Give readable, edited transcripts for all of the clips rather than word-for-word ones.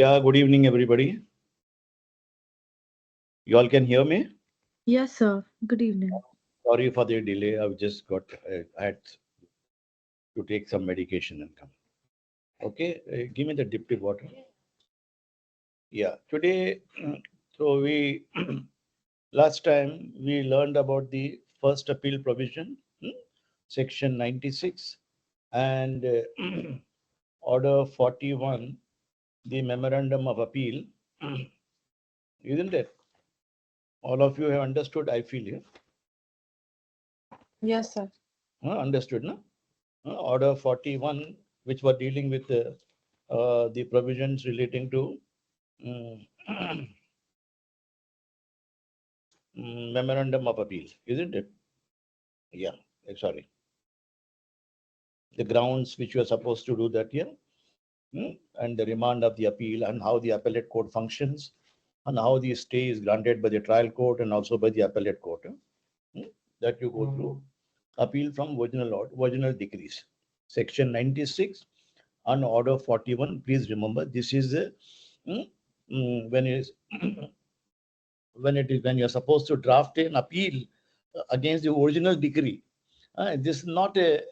Yeah, good evening, everybody. You all can hear me? Yes, sir. Good evening. Sorry for the delay. I've just I had to take some medication and come. Okay, give me the dipped water. Yeah, today, so we, last time we learned about the first appeal provision, section 96, and order 41, the memorandum of appeal, isn't it? All of you have understood, I feel, yeah? Yes, sir. Understood, no? Order 41, which were dealing with the provisions relating to um, memorandum of appeal, isn't it? Yeah, sorry. The grounds which you are supposed to do that here, and the remand of the appeal, and how the appellate court functions, and how the stay is granted by the trial court and also by the appellate court. That you go through. Appeal from original decrees. Section 96 and order 41. Please remember, this is mm, when it is when you're supposed to draft an appeal against the original decree. This is not a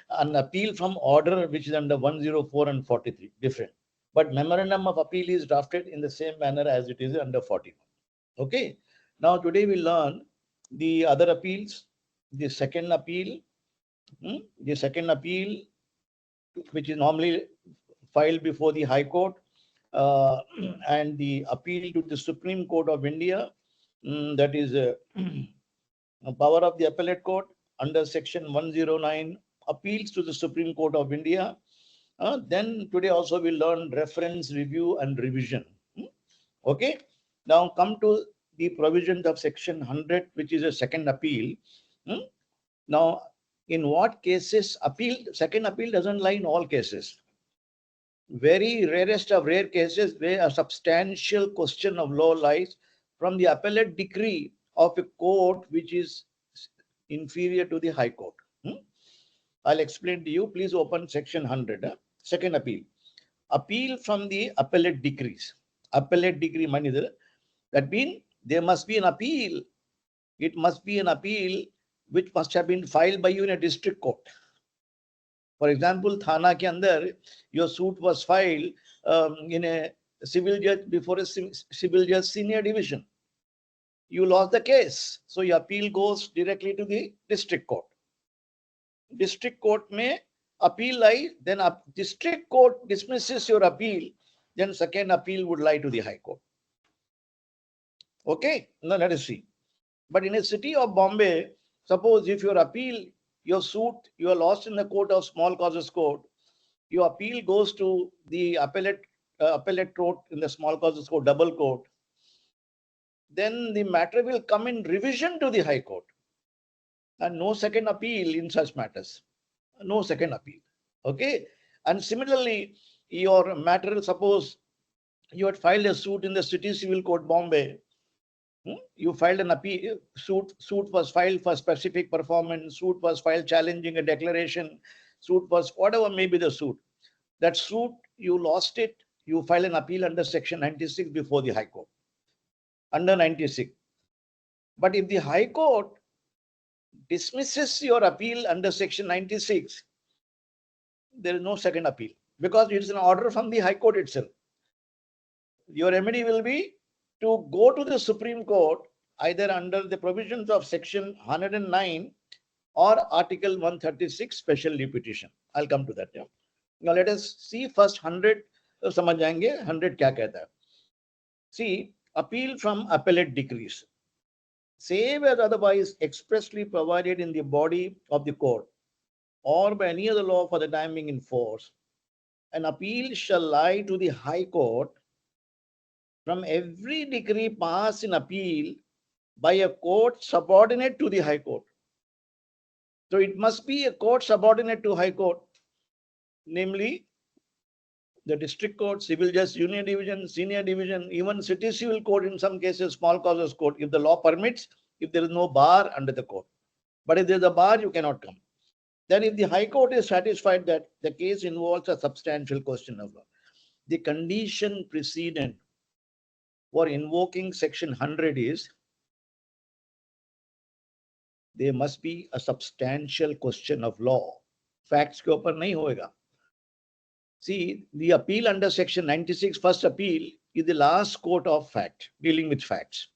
an appeal from order which is under 104 and 43, different. But memorandum of appeal is drafted in the same manner as it is under 41. Okay. Now today we learn the other appeals, the second appeal, the second appeal, which is normally filed before the High Court, uh, and the appeal to the Supreme Court of India, that is power of the appellate court under section 109, appeals to the Supreme Court of India. Then today also we learn reference, review, and revision. Okay. Now come to the provisions of section 100, which is a second appeal. Now, in what cases appeal, second appeal doesn't lie in all cases. Very rarest of rare cases where a substantial question of law lies from the appellate decree of a court which is inferior to the High Court. I'll explain to you. Please open section 100. Second appeal. Appeal from the appellate decrees. Appellate decree money. That means there must be an appeal. It must be an appeal which must have been filed by you in a district court. For example, Thana ke andar, your suit was filed in a civil judge before a civil judge senior division. You lost the case. So your appeal goes directly to the district court. District court may appeal lie, then district court dismisses your appeal, then second appeal would lie to the High Court. Okay, now let us see. But in a city of Bombay, suppose if your appeal, your suit, you are lost in the court of small causes court, your appeal goes to the appellate court in the small causes court, double court, then the matter will come in revision to the High Court. And no second appeal in such matters. No second appeal. Okay. And similarly, your matter, suppose you had filed a suit in the City Civil Court, Bombay. You filed an appeal, suit was filed for specific performance, suit was filed challenging a declaration, suit was whatever may be the suit. That suit, you lost it, you file an appeal under section 96 before the High Court. Under 96. But if the High Court dismisses your appeal under section 96, there is no second appeal because it's an order from the High Court itself. Your remedy will be to go to the Supreme Court either under the provisions of section 109 or article 136 special repetition. I'll come to that. Yeah. Now let us see first 100. समझ जाएंगे 100 क्या कहता है. See, appeal from appellate decrees. Save as otherwise expressly provided in the body of the court or by any other law for the time being in force, an appeal shall lie to the High Court from every decree passed in appeal by a court subordinate to the High Court. So it must be a court subordinate to High Court, namely the district court, civil justice, union division, senior division, even city civil court in some cases, small causes court, if the law permits, if there is no bar under the court. But if there is a bar, you cannot come. Then if the High Court is satisfied that the case involves a substantial question of law, the condition precedent for invoking section 100 is there must be a substantial question of law. Facts के ऊपर नहीं होएगा. See, the appeal under section 96, first appeal, is the last court of fact, dealing with facts.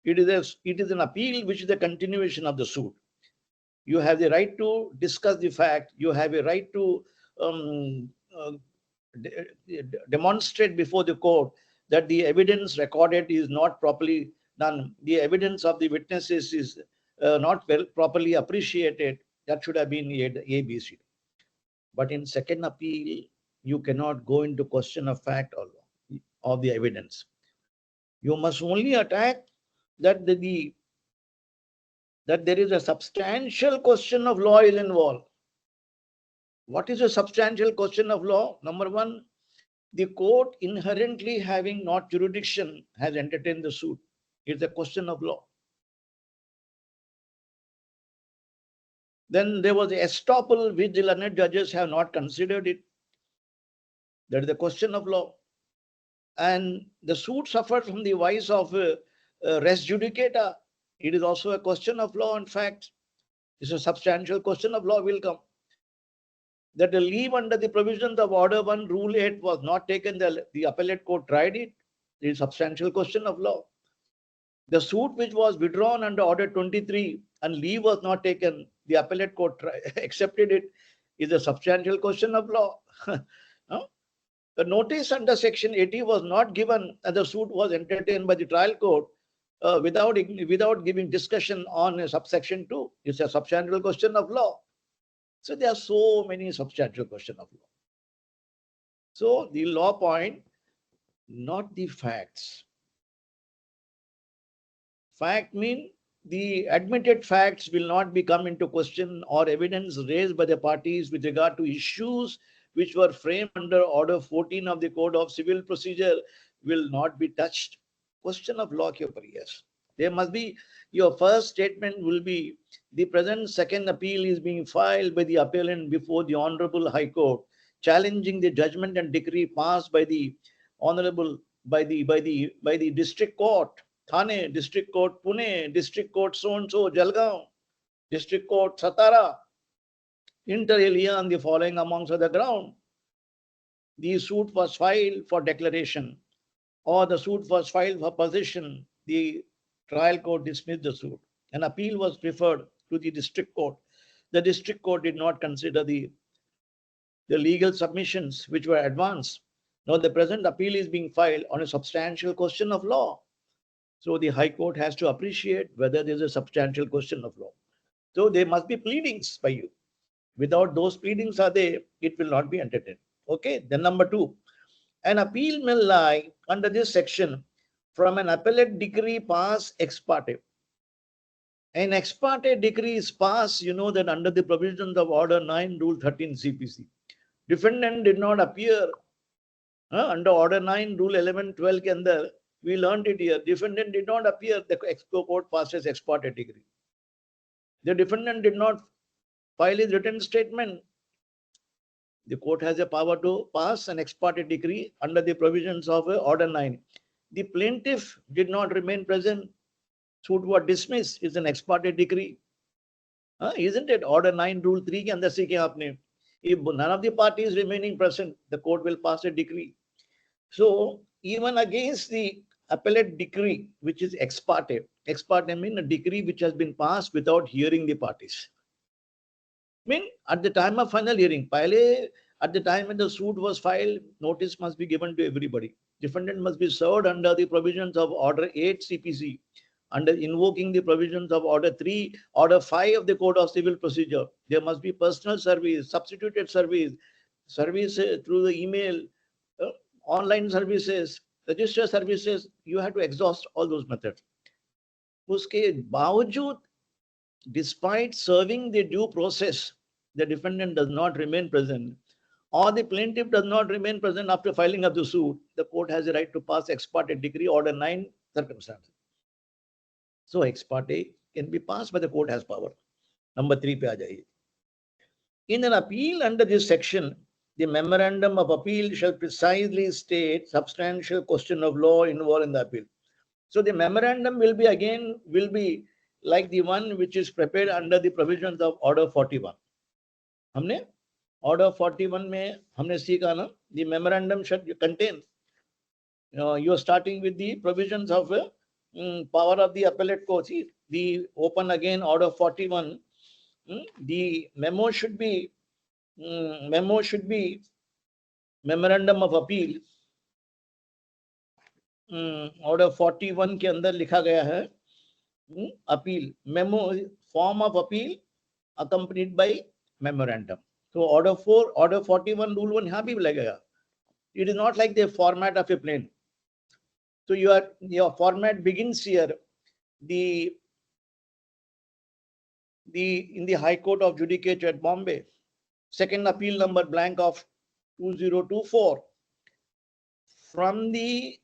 It is an appeal which is the continuation of the suit. You have the right to discuss the fact. You have a right to demonstrate before the court that the evidence recorded is not properly done. The evidence of the witnesses is not well properly appreciated. That should have been ABC. But in second appeal, you cannot go into question of fact or of the evidence. You must only attack that that there is a substantial question of law is involved. What is a substantial question of law? Number one, the court inherently having not jurisdiction has entertained the suit. It's a question of law. Then there was the estoppel which the learned judges have not considered it. That is the question of law. And the suit suffered from the vice of res judicata. It is also a question of law and fact. It's a substantial question of law will come. That the leave under the provisions of Order 1, Rule 8 was not taken, the appellate court tried it. It is a substantial question of law. The suit which was withdrawn under Order 23 and leave was not taken, the appellate court accepted it, is a substantial question of law. No? The notice under Section 80 was not given and the suit was entertained by the trial court without giving discussion on subsection 2. It's a substantial question of law. So there are so many substantial questions of law. So the law point, not the facts. Fact mean the admitted facts will not be come into question or evidence raised by the parties with regard to issues which were framed under Order 14 of the Code of Civil Procedure will not be touched. Question of law ke upar, yes. There must be, your first statement will be, the present second appeal is being filed by the appellant before the Honorable High Court, challenging the judgment and decree passed by the Honorable, by the District Court, Thane, District Court Pune, District Court so-and-so, Jalgaon, District Court Satara, inter alia on the following amongst other ground. The suit was filed for declaration or the suit was filed for possession. The trial court dismissed the suit. An appeal was referred to the district court. The district court did not consider the legal submissions which were advanced. Now the present appeal is being filed on a substantial question of law. So the High Court has to appreciate whether there is a substantial question of law. So there must be pleadings by you. Without those pleadings are there, it will not be entertained. Okay, then number 2, an appeal may lie under this section from an appellate decree passed ex parte. An ex parte decree is passed, you know that under the provisions of Order 9, Rule 13 CPC. Defendant did not appear under Order 9, Rule 11, 12 ke andar, we learned it here. Defendant did not appear, the court passes ex parte decree. The defendant did not file his written statement. The court has a power to pass an ex parte decree under the provisions of Order 9. The plaintiff did not remain present. Suit was dismissed. Is an ex parte decree. Isn't it? Order 9, Rule 3 ke andar se kya aapne? If none of the parties remaining present, the court will pass a decree. So even against the appellate decree, which is ex parte means a decree which has been passed without hearing the parties. Mean at the time of final hearing, at the time when the suit was filed, notice must be given to everybody. Defendant must be served under the provisions of Order 8 CPC, under invoking the provisions of Order 3, Order 5 of the Code of Civil Procedure. There must be personal service, substituted service through the email, online services, register services. You have to exhaust all those methods. Uske बावजूद, despite serving the due process, the defendant does not remain present, or the plaintiff does not remain present after filing of the suit, the court has a right to pass ex parte decree, Order 9 circumstances. So ex parte can be passed, but the court has power. Number 3 pe aa jaiye. In an appeal under this section, The memorandum of appeal shall precisely state substantial question of law involved in the appeal. So the memorandum will be like the one which is prepared under the provisions of Order 41. हमने Order 41 में हमने सीखा ना, the memorandum should contain. You are starting with the provisions of power of the appellate court. See, the open again Order 41. The memo should be memorandum of appeal. Order 41 के अंदर लिखा गया है appeal memo, form of appeal accompanied by memorandum. So order 41 rule 1 यहाँ भी लगेगा. It is not like the format of a plane. So your format begins here. In the High Court of Judicature at Bombay, second appeal number blank of 2024, from the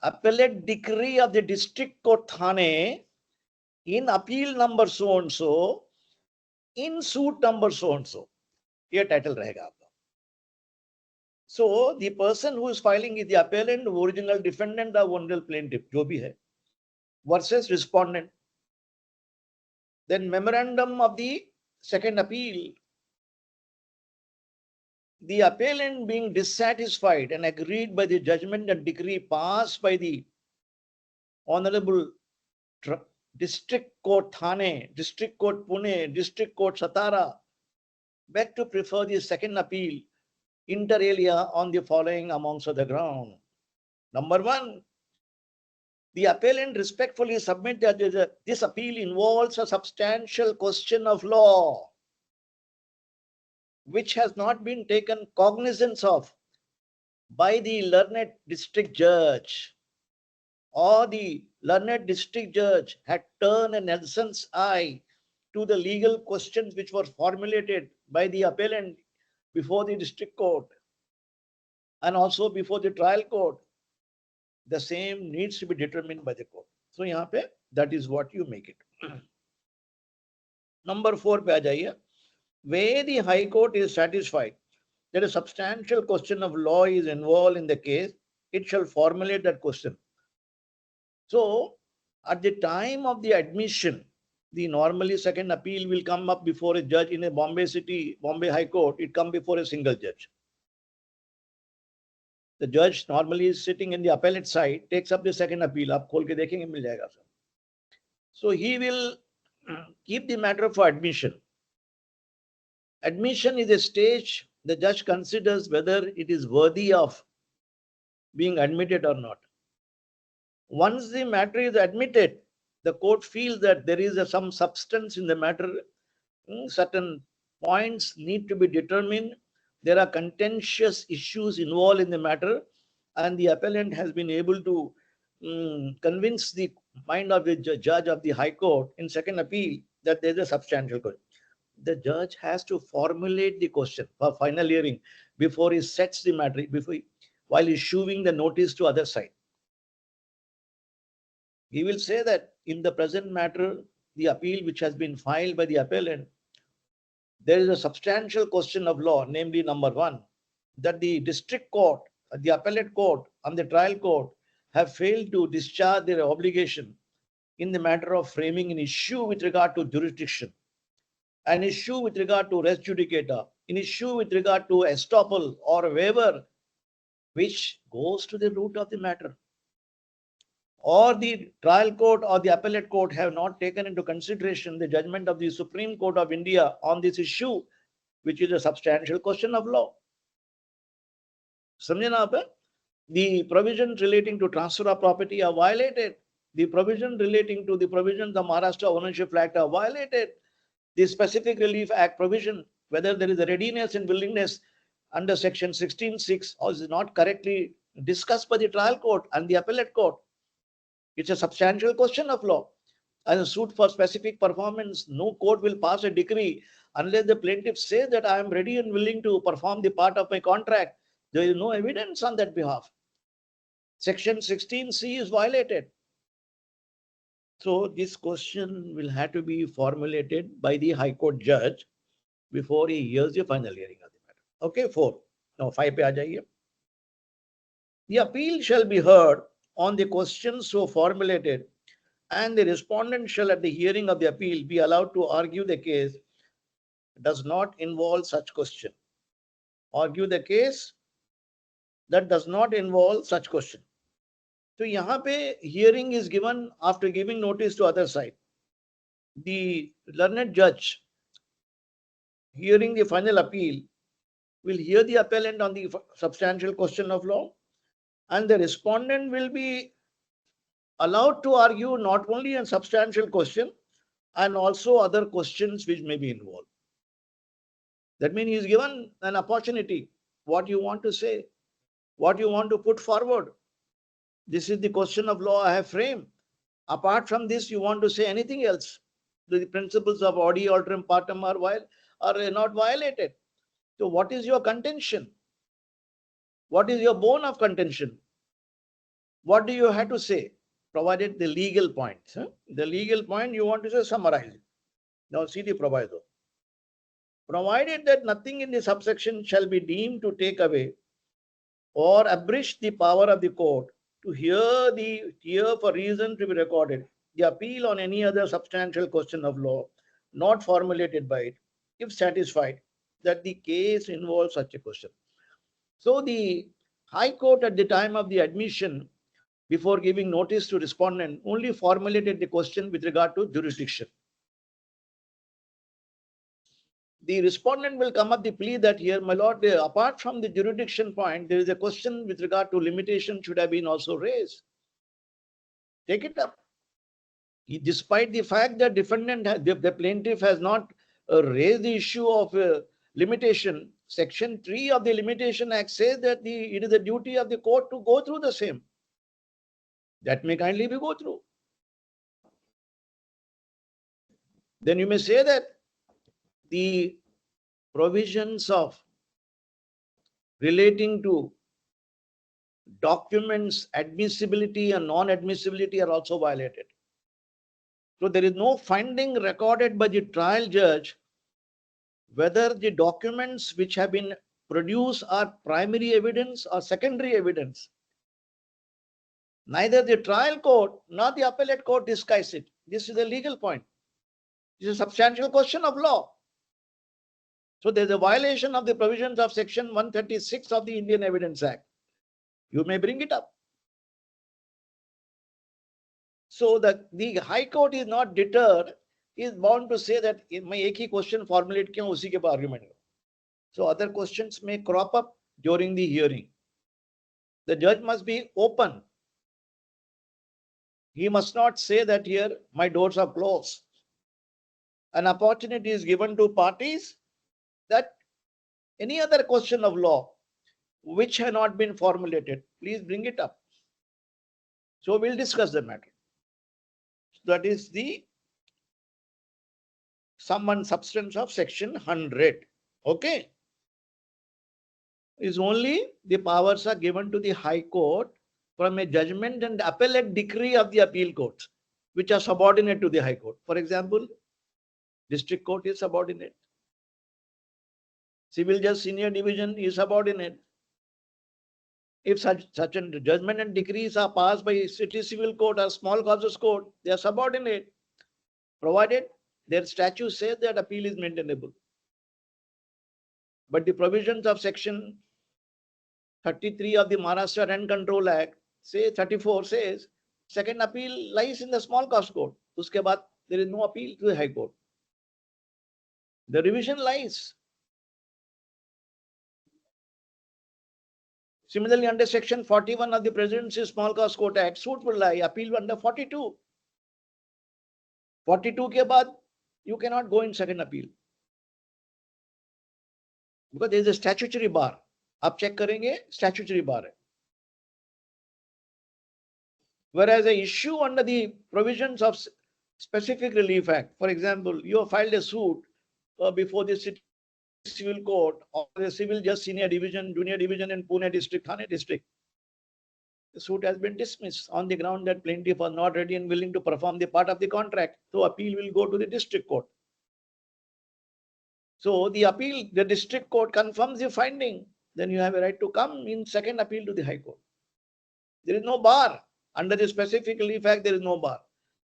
appellate decree of the district court Thane in appeal number so and so, in suit number so and so, ये title रहेगा आपका. So the person who is filing is the appellant, original defendant or original plaintiff, जो भी है, versus respondent. Then memorandum of the second appeal, the appellant being dissatisfied and agreed by the judgment and decree passed by the Honorable District Court Thane, District Court Pune, District Court Satara, beg to prefer the second appeal inter alia on the following amounts of the ground. Number 1, the appellant respectfully submit that this appeal involves a substantial question of law which has not been taken cognizance of by the learned district judge, or the learned district judge had turned an Nelson's eye to the legal questions which were formulated by the appellant before the district court and also before the trial court. The same needs to be determined by the court. So यहाँ पे that is what you make it. Number 4 पे आ जाइए. Where the High Court is satisfied that a substantial question of law is involved in the case, it shall formulate that question. So at the time of the admission, the normally second appeal will come up before a judge in a Bombay High Court. It come before a single judge. The judge normally is sitting in the appellate side, takes up the second appeal. आप खोल के देखेंगे मिल जाएगा sir. So he will keep the matter for admission. Admission is a stage the judge considers whether it is worthy of being admitted or not. Once the matter is admitted, the court feels that there is some substance in the matter. Certain points need to be determined. There are contentious issues involved in the matter, and the appellant has been able to convince the mind of the judge of the High Court in second appeal that there is a substantial question. The judge has to formulate the question for final hearing before he sets the matter, while issuing the notice to other side. He will say that in the present matter, the appeal which has been filed by the appellant, there is a substantial question of law, namely number 1, that the district court, the appellate court, and the trial court have failed to discharge their obligation in the matter of framing an issue with regard to jurisdiction, an issue with regard to res judicata, an issue with regard to estoppel or waiver, which goes to the root of the matter. Or the trial court or the appellate court have not taken into consideration the judgment of the Supreme Court of India on this issue, which is a substantial question of law. समझे ना आप? The provisions relating to transfer of property are violated. The provision relating to the provisions of Maharashtra Ownership Act are violated. The Specific Relief Act provision, whether there is a readiness and willingness under section 16(6) or is not correctly discussed by the trial court and the appellate court. It's a substantial question of law. As a suit for specific performance, no court will pass a decree unless the plaintiff says that I am ready and willing to perform the part of my contract. There is no evidence on that behalf. Section 16(c) is violated. So this question will have to be formulated by the High Court judge before he hears the final hearing of the matter. Okay, 4. No, 5 पे आ जाइए. The appeal shall be heard on the questions so formulated, and the respondent shall, at the hearing of the appeal, be allowed to argue the case does not involve such question. Argue the case that does not involve such question. So यहाँ पे hearing is given after giving notice to other side. The learned judge hearing the final appeal will hear the appellant on the substantial question of law, and the respondent will be allowed to argue not only on substantial question and also other questions which may be involved. That means he is given an opportunity. What you want to say, what you want to put forward. This is the question of law I have framed. Apart from this, you want to say anything else. The principles of audi alteram partem are not violated. So what is your contention? What is your bone of contention? What do you have to say? Provided the legal points. The legal point you want to say, summarize it. Now see the proviso. Provided that nothing in the subsection shall be deemed to take away or abridge the power of the court to hear for reason to be recorded the appeal on any other substantial question of law not formulated by it, if satisfied that the case involves such a question. So the High Court at the time of the admission, before giving notice to respondent, only formulated the question with regard to jurisdiction. The respondent will come up the plea that here, my lord, apart from the jurisdiction point, there is a question with regard to limitation should have been also raised. Take it up. Despite the fact that the plaintiff has not raised the issue of limitation, Section 3 of the Limitation Act says that it is the duty of the court to go through the same. That may kindly be go through. Then you may say that the provisions of relating to documents admissibility and non-admissibility are also violated. So there is no finding recorded by the trial judge whether the documents which have been produced are primary evidence or secondary evidence. Neither the trial court nor the appellate court discuss it. This is a legal point. This is a substantial question of law. So there's a violation of the provisions of Section 136 of the Indian Evidence Act. You may bring it up. So the High Court is not deterred, is bound to say that मैं एक ही question formulate किया उसी के ऊपर argument. So other questions may crop up during the hearing. The judge must be open. He must not say that here my doors are closed. An opportunity is given to parties that any other question of law which had not been formulated, please bring it up. So we'll discuss the matter. That is the sum and substance of Section 100. Okay. Is only the powers are given to the High Court from a judgment and appellate decree of the appeal courts, which are subordinate to the High Court. For example, District Court is subordinate. Civil Judge Senior Division is subordinate. If such a judgment and decrees are passed by City Civil Court or Small Causes Court, they are subordinate, provided their statute says that appeal is maintainable. But the provisions of Section 33 of the Maharashtra Rent Control Act, say 34 says, second appeal lies in the Small Cause Court. Uske baad, there is no appeal to the High Court. The revision lies. Similarly, under Section 41 of the Presidency Small Cause Court Act, suit will lie, appeal under 42. 42 ke baad, you cannot go in second appeal. Because there is a statutory bar. आप check करेंगे statutory bar है. Whereas a issue under the provisions of Specific Relief Act, for example, you have filed a suit before the City Civil Court or the Civil Judge Senior Division, Junior Division in Pune District, Thane District. The suit has been dismissed on the ground that plaintiff was not ready and willing to perform the part of the contract. So appeal will go to the district court. So the appeal, the district court confirms the finding then you have a right to come in second appeal to the High Court. There is no bar. Under the specific relief act, there is no bar.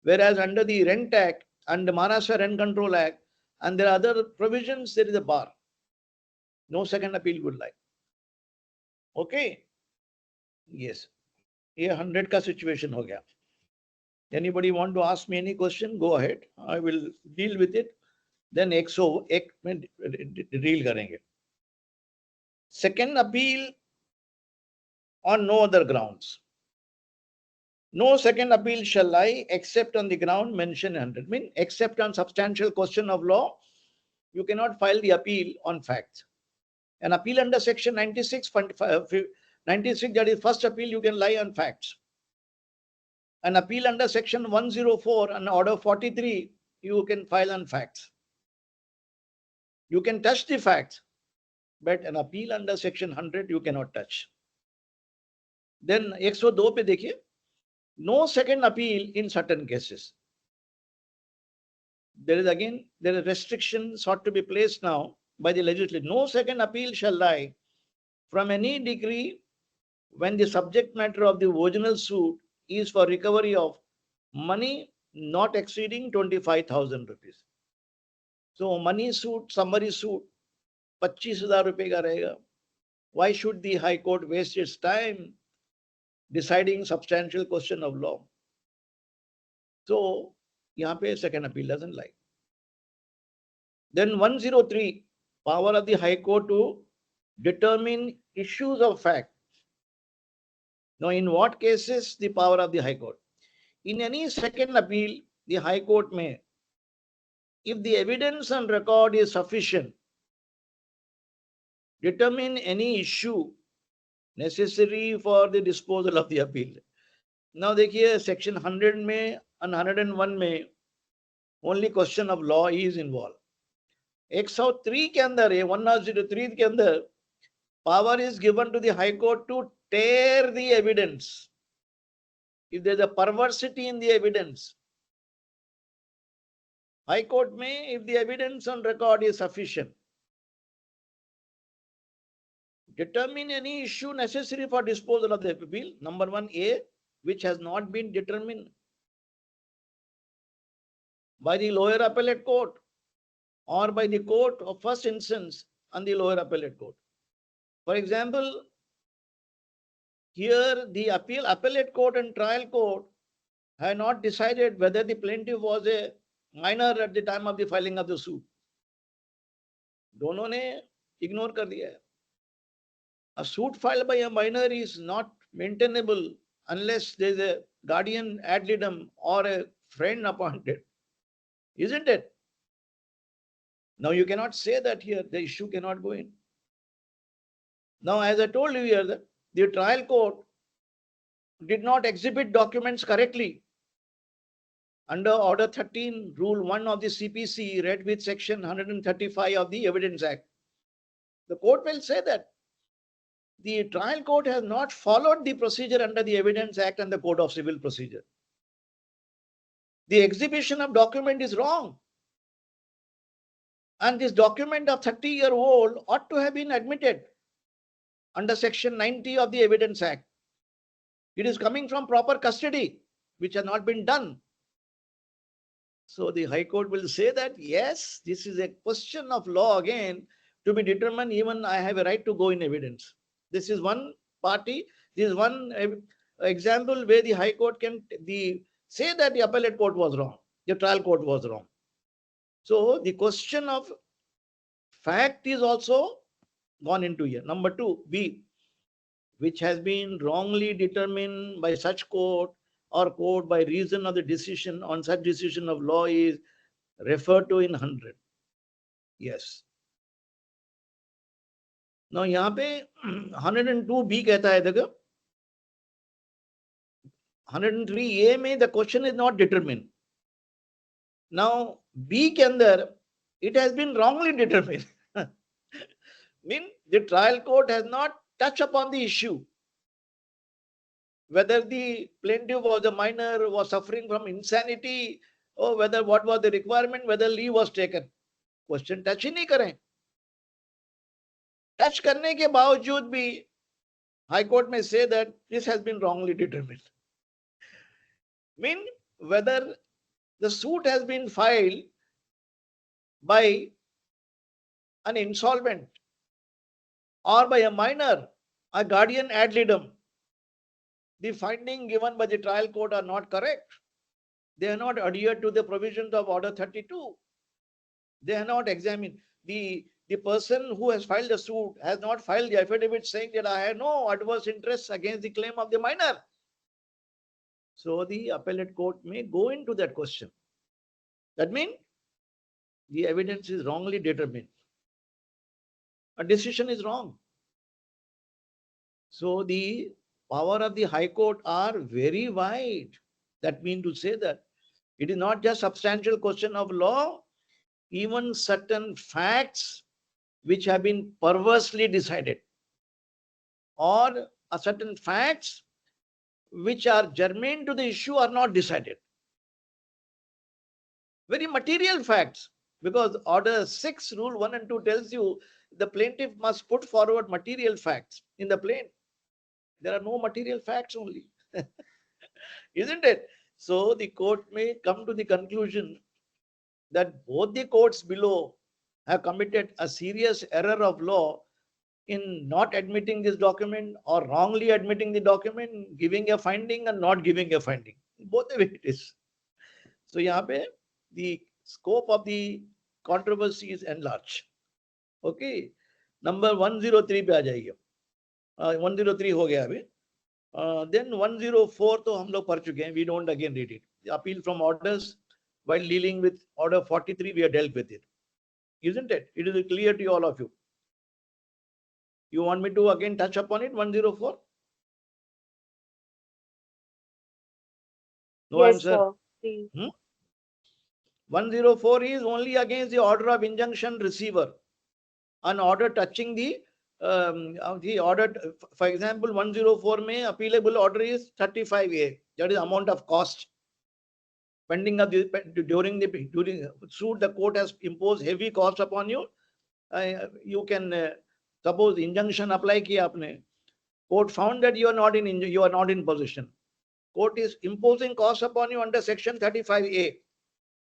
Whereas under the Rent Act and the Maharashtra Rent Control Act and there are other provisions, there is a bar. No second appeal would lie. Okay? Yes. ये 100 का situation हो गया. Anybody want to ask me any question? Go ahead. I will deal with it. Then एक में deal करेंगे. Second appeal on no other grounds. No second appeal shall lie except on the ground mentioned in 100. Mean except on substantial question of law, you cannot file the appeal on facts. An appeal under section 96, 96, that is first appeal, you can lie on facts. An appeal under section 104 and order 43, you can file on facts. You can touch the facts, but an appeal under section 100, you cannot touch. Then 102 पे देखिए, no second appeal in certain cases. There is restriction sought to be placed now by the legislature. No second appeal shall lie from any decree when the subject matter of the original suit is for recovery of money not exceeding 25,000 rupees. So money suit, summary suit, 25,000 रुपए का रहेगा. Why should the High Court waste its time deciding substantial question of law? So यहाँ पे second appeal doesn't lie. Then 103, power of the High Court to determine issues of fact. Now, in what cases the power of the High Court? In any second appeal, the High Court may, if the evidence on record is sufficient, determine any issue necessary for the disposal of the appeal. Now, देखिए section 100 में and 101 में only question of law is involved. 103 के अंदर 103 के अंदर power is given to the High Court to tear the evidence. If there is a perversity in the evidence, High Court may, if the evidence on record is sufficient, determine any issue necessary for disposal of the appeal. Number 1A, which has not been determined by the lower appellate court or by the court of first instance and the lower appellate court. For example, here the appellate court and trial court have not decided whether the plaintiff was a minor at the time of the filing of the suit. दोनों ने ignore कर दिया है. A suit filed by a minor is not maintainable unless there is a guardian ad litem or a friend appointed. Isn't it? Now you cannot say that here, the issue cannot go in. Now, as I told you here, the trial court did not exhibit documents correctly. Under Order 13, Rule 1 of the CPC, read with Section 135 of the Evidence Act. The court will say that the trial court has not followed the procedure under the Evidence Act and the Code of Civil Procedure. The exhibition of document is wrong. And this document of 30-year-old ought to have been admitted under Section 90 of the Evidence Act. It is coming from proper custody, which has not been done. So the High Court will say that, yes, this is a question of law again to be determined. Even I have a right to go in evidence. This is one party. This is one example where the High Court can say that the appellate court was wrong. The trial court was wrong. So the question of fact is also gone into here. Number 2, B, which has been wrongly determined by such court or court by reason of the decision on such decision of law is referred to in 100. Yes. Now यहाँ पे 102B कहता है देखो 103A में the question is not determined. Now B के अंदर it has been wrongly determined. Mean the trial court has not touched upon the issue whether the plaintiff was a minor, was suffering from insanity, or whether what was the requirement, whether leave was taken. Question touch ही नहीं करें. Touch करने के बावजूद भी high court में से that this has been wrongly determined, mean whether the suit has been filed by an insolvent or by a minor, a guardian ad litem, the findings given by the trial court are not correct. They are not adhered to the provisions of Order 32. They are not examined. The person who has filed the suit has not filed the affidavit saying that I have no adverse interest against the claim of the minor. So the appellate court may go into that question. That means the evidence is wrongly determined. A decision is wrong. So the power of the High Court are very wide. That means to say that it is not just substantial question of law, even certain facts which have been perversely decided, or a certain facts which are germane to the issue are not decided. Very material facts, because Order 6, Rule 1 and 2 tells you the plaintiff must put forward material facts in the plaint. There are no material facts only. Isn't it? So the court may come to the conclusion that both the courts below have committed a serious error of law in not admitting this document, or wrongly admitting the document, giving a finding and not giving a finding. Both the way it is. So यहाँ पे the scope of the controversy is enlarged. Okay. Number 103 पे आ जाइए. 103 हो गया अभी. Then 104 तो हम लोग पढ़ चुके हैं. We don't again read it. The appeal from orders, while dealing with Order 43, we have dealt with it. Isn't it? It is clear to all of you. You want me to again touch upon it? 104? No Yes, answer. sir. Please. 104 is only against the order of injunction receiver. An order touching the order, for example, 104 may appealable order is 35A. That is amount of cost. Pending of the during suit, the court has imposed heavy cost upon you. You can suppose injunction apply किया आपने. Court found that you are not in possession. Court is imposing cost upon you under section 35A.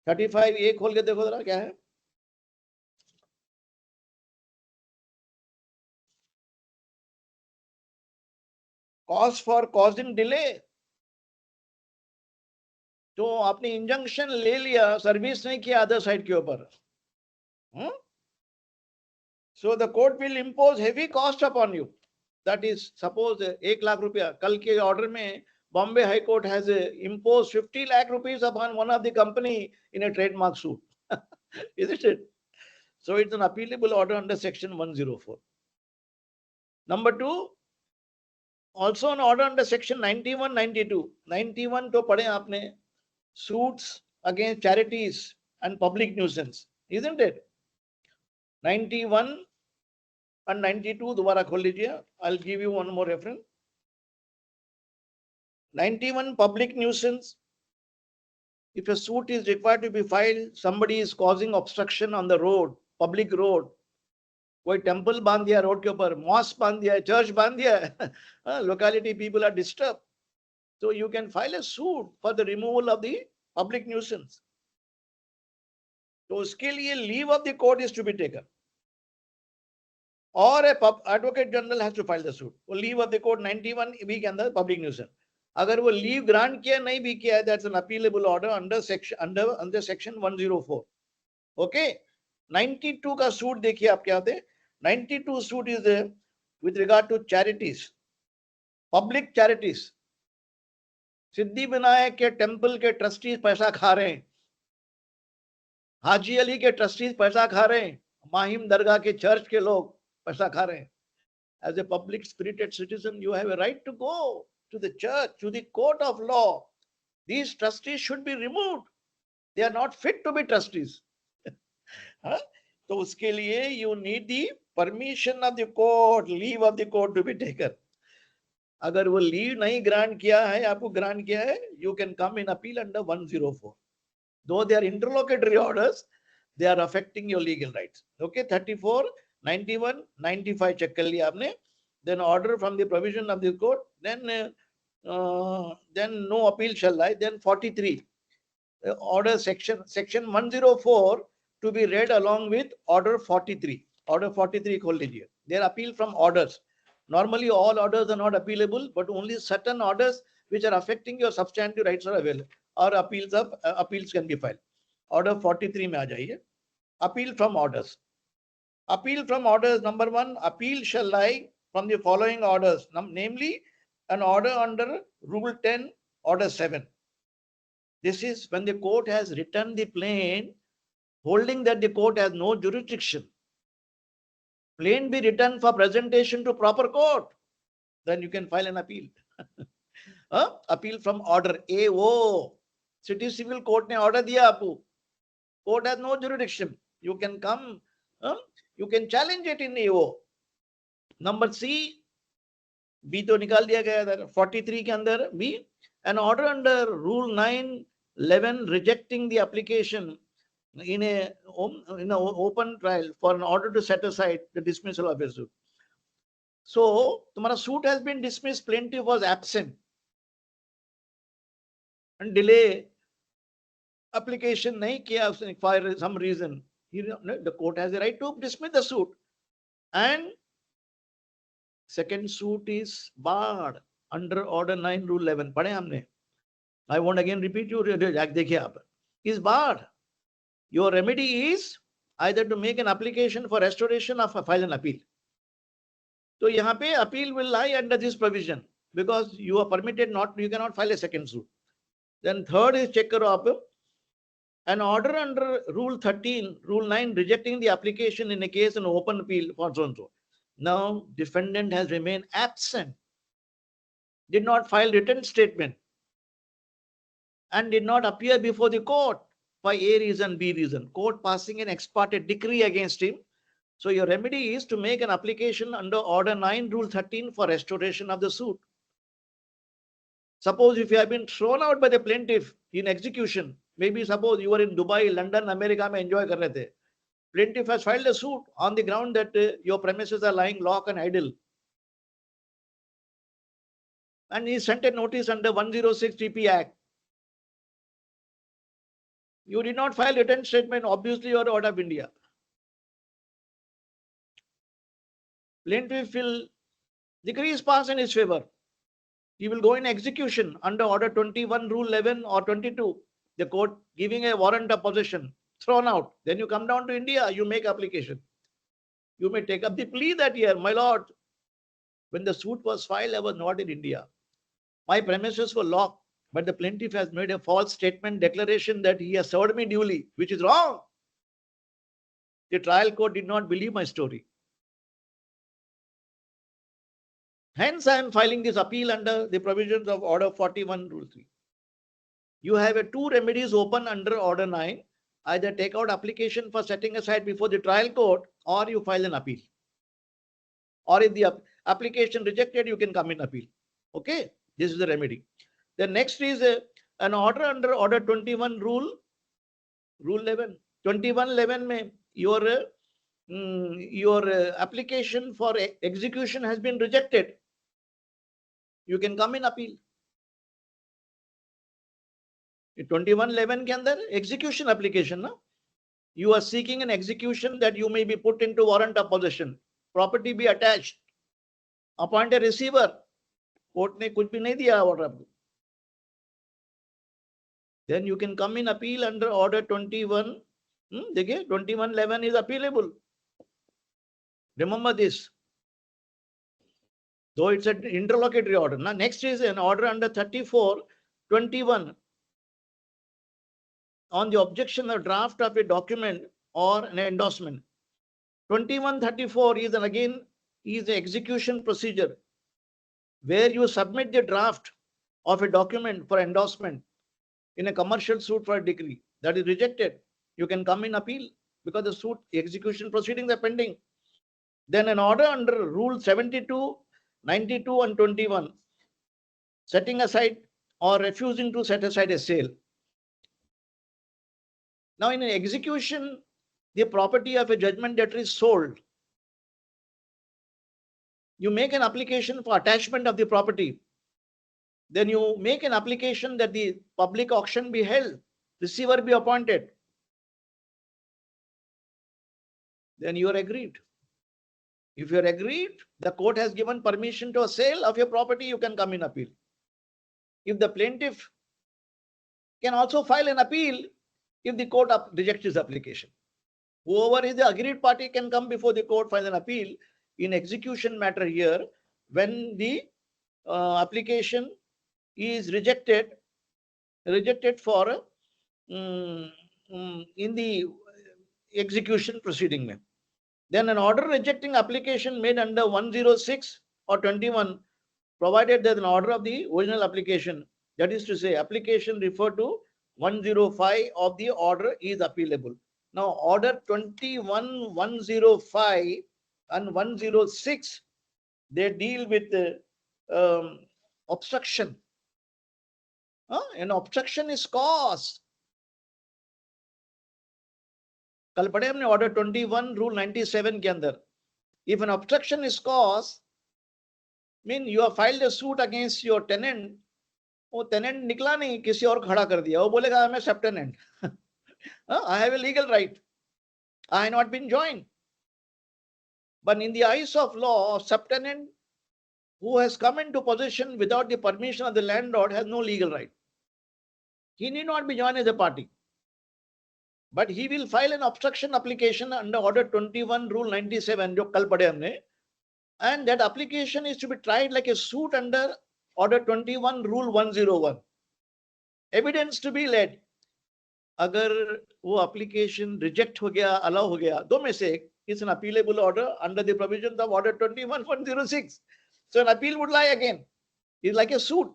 35A खोल के देखो जरा क्या है. Cost for causing delay. तो आपने इंजंक्शन ले लिया, सर्विस नहीं किया अदर साइड के ऊपर. So the court will impose heavy cost upon you. That is, suppose 1 lakh रुपया. कल के ऑर्डर में Bombay High Court has imposed 50 lakh rupees upon one of the company in a trademark suit. Isn't it? So it's an appealable order under section 104. Number 2, also an order under section 91, 92. 91 तो पढ़े आपने, suits against charities and public nuisance. Isn't it? 91 and 92 दोबारा खोल लीजिए. I'll give you one more reference. 91 public nuisance. If a suit is required to be filed, somebody is causing obstruction on the road, public road. कोई temple बांध दिया road के ऊपर, mask बांध दिया है, चर्च बांध दिया है, locality people are disturbed. So you can file a suit for the removal of the public nuisance. तो उसके लिए leave of the court is to be taken. Or a advocate general has to file the suit. वो leave of the court 91 के अंदर public nuisance. अगर वो leave grant किया नहीं भी किया है, that's an appealable order under section 104. Okay. 92 का सूट देखिए आप क्या होते हैं. 92 suit is with regard to charities, public charities. Siddhi Vinayak के टेम्पल के ट्रस्टीज पैसा खा रहे हैं, हाजी अली के ट्रस्टीज पैसा खा रहे हैं, माहिम दरगाह के चर्च के लोग पैसा खा रहे हैं. As a public spirited citizen, you have a right to go to the church, to the court of law. These trustees should be removed. They are not fit to be trustees. तो उसके लिए you need the permission of the court, leave of the court to be taken. अगर वो leave नहीं grant किया है, आपको grant किया है, you can come in appeal under 104. Though they are interlocutory orders, they are affecting your legal rights. Okay, 34. 91, 95 check कर लिया आपने. Then order from the provision of the court. Then no appeal shall lie. Then 43. Order section 104 to be read along with order 43. Order 43 खोल लीजिए. They are appeal from orders. Normally all orders are not appealable, but only certain orders which are affecting your substantive rights are available, or appeals can be filed. Order 43 में आ जाइए. Appeal from orders. Appeal from orders. Number 1, appeal shall lie from the following orders, namely an order under Rule 10, Order 7. This is when the court has written the plain, holding that the court has no jurisdiction. Plain be written for presentation to proper court. Then you can file an appeal. Appeal from order. AO. City Civil Court ने order दिया आपको. Court has no jurisdiction. You can come, you can challenge it in AO. Number C, B तो निकाल दिया गया था. 43 के अंदर B, an order under Rule 9(11) rejecting the application in a open trial for an order to set aside the dismissal of a suit. So, तुम्हारा suit has been dismissed, plaintiff was absent, and delay application नहीं किया for some reason. The court has the right to dismiss the suit, and second suit is barred under Order 9, Rule 11. पढ़े हमने. I won't again repeat you. देखिए आप. Is barred. Your remedy is either to make an application for restoration of a file and appeal. So यहाँ पे appeal will lie under this provision because you are permitted not, you cannot file a second suit. Then third is check करो आप. An order under Rule 13, Rule 9 rejecting the application in a case in open appeal for so and so. Now defendant has remained absent, did not file written statement, and did not appear before the court for A reason, B reason. Court passing an ex parte decree against him. So your remedy is to make an application under Order 9, Rule 13 for restoration of the suit. Suppose if you have been thrown out by the plaintiff in execution, maybe suppose you were in Dubai, London, America में enjoy कर रहे थे. Plaintiff has filed a suit on the ground that your premises are lying lock and idle. And he sent a notice under 106 TP Act. You did not file written statement, obviously you are out of India. Plaintiff will, decree is passed in his favor. He will go in execution under Order 21, Rule 11 or 22. The court giving a warrant of possession, thrown out. Then you come down to India, you make application. You may take up the plea that year, my lord. When the suit was filed, I was not in India. My premises were locked, but the plaintiff has made a false statement declaration that he has served me duly, which is wrong. The trial court did not believe my story. Hence, I am filing this appeal under the provisions of Order 41, Rule 3. You have two remedies open under Order 9. Either take out application for setting aside before the trial court, or you file an appeal. Or if the application rejected, you can come in appeal. Okay, this is the remedy. The next is an order under Order 21, Rule 11. 2111 में your application for execution has been rejected. You can come in appeal. 2111 के अंदर execution application ना, you are seeking an execution that you may be put into warrant of possession, property be attached, appoint a receiver. Court ने कुछ भी नहीं दिया order आपको. Then you can come in appeal under Order 21. देखिए 2111 is appealable. Remember this. Though it's an interlocutory order. Now next is an order under 3421 on the objection or draft of a document or an endorsement. 2134 is again is the execution procedure where you submit the draft of a document for endorsement in a commercial suit for a decree that is rejected. You can come in appeal because the suit execution proceedings are pending. Then an order under Rule 72, 92 and 21 setting aside or refusing to set aside a sale. Now in an execution, the property of a judgment debtor is sold. You make an application for attachment of the property. Then you make an application that the public auction be held, receiver be appointed. Then you are agreed. If you are agreed, the court has given permission to a sale of your property, you can come in appeal. If the plaintiff can also file an appeal if the court rejects his application. Whoever is the agreed party can come before the court, file an appeal in execution matter here when the application is rejected for in the execution proceeding. Then an order rejecting application made under 106 or 21, provided that an order of the original application, that is to say, application referred to 105 of the order is appealable. Now, order 21, 105 and 106, they deal with obstruction. An obstruction is caused. कल पढ़े हमने order 21 rule 97 के अंदर. If an obstruction is caused, mean you have filed a suit against your tenant, वो tenant निकला नहीं, किसी और खड़ा कर दिया, वो बोलेगा मैं subtenant. I have a legal right. I have not been joined. But in the eyes of law, subtenant who has come into possession without the permission of the landlord has no legal right. He need not be joined as a party. But he will file an obstruction application under order 21 rule 97 जो कल पढ़े हमने, and that application is to be tried like a suit under order 21 rule 101. Evidence to be led. अगर वो application reject हो गया, allow हो गया, दो में से एक, it's an appealable order under the provisions of order 21 106. So an appeal would lie again. It's like a suit.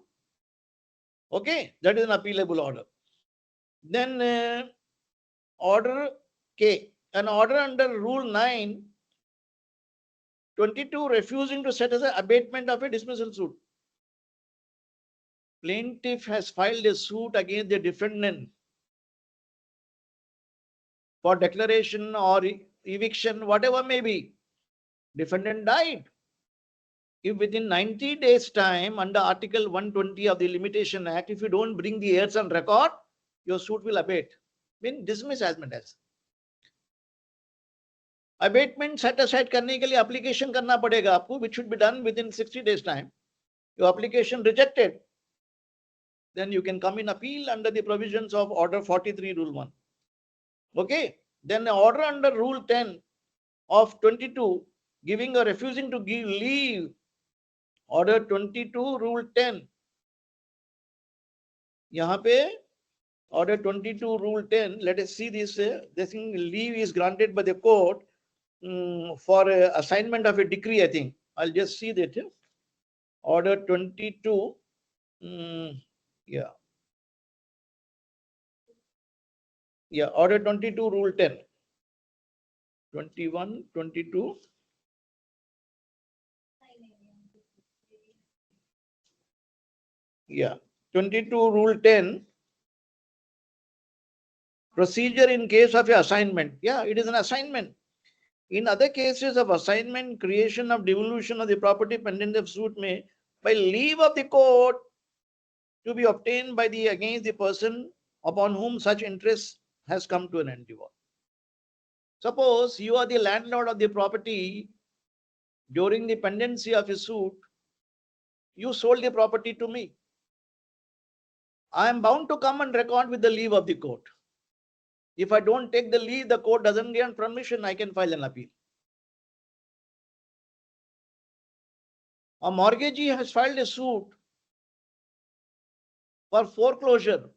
Okay, that is an appealable order. Then order K, an order under rule 9, 22 refusing to set aside abatement of a dismissal suit. Plaintiff has filed a suit against the defendant for declaration or eviction, whatever may be. Defendant died. If within 90 days time under article 120 of the Limitation Act, if you don't bring the heirs on record, your suit will abate. Mean dismiss as much as. Abatement set aside करने के लिए application करना पड़ेगा आपको, which should be done within 60 days time. Your application rejected, then you can come in appeal under the provisions of order 43 rule 1. Okay, then the order under rule 10 of 22 giving or refusing to give leave, order 22 rule 10. यहाँ पे order 22 rule 10, let us see this. This thing, leave is granted by the court for assignment of a decree, I think. I'll just see that. Order 22. Yeah. Yeah, order 22 rule 10. 21, 22. Yeah, 22 rule 10. Procedure in case of a assignment. Yeah, it is an assignment. In other cases of assignment, creation of devolution of the property pending the suit may, by leave of the court, to be obtained by the against the person upon whom such interest has come to an end. Suppose you are the landlord of the property during the pendency of a suit, you sold the property to me. I am bound to come and record with the leave of the court. If I don't take the leave, the court doesn't grant permission, I can file an appeal. A mortgagee has filed a suit for foreclosure,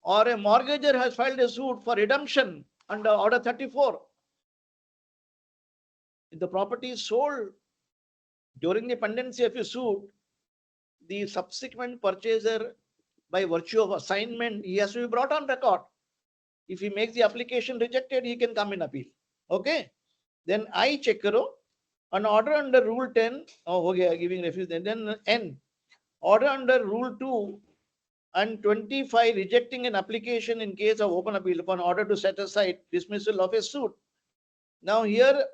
or a mortgager has filed a suit for redemption under order 34. If the property is sold during the pendency of a suit, the subsequent purchaser, by virtue of assignment, he has to be brought on record. If he makes the application rejected, he can come in appeal. Okay. Then I check karo. An order under rule 10, ho gaya, giving refuse. Then N. Order under rule 2 and 25 rejecting an application in case of open appeal upon order to set aside dismissal of a suit. Now here,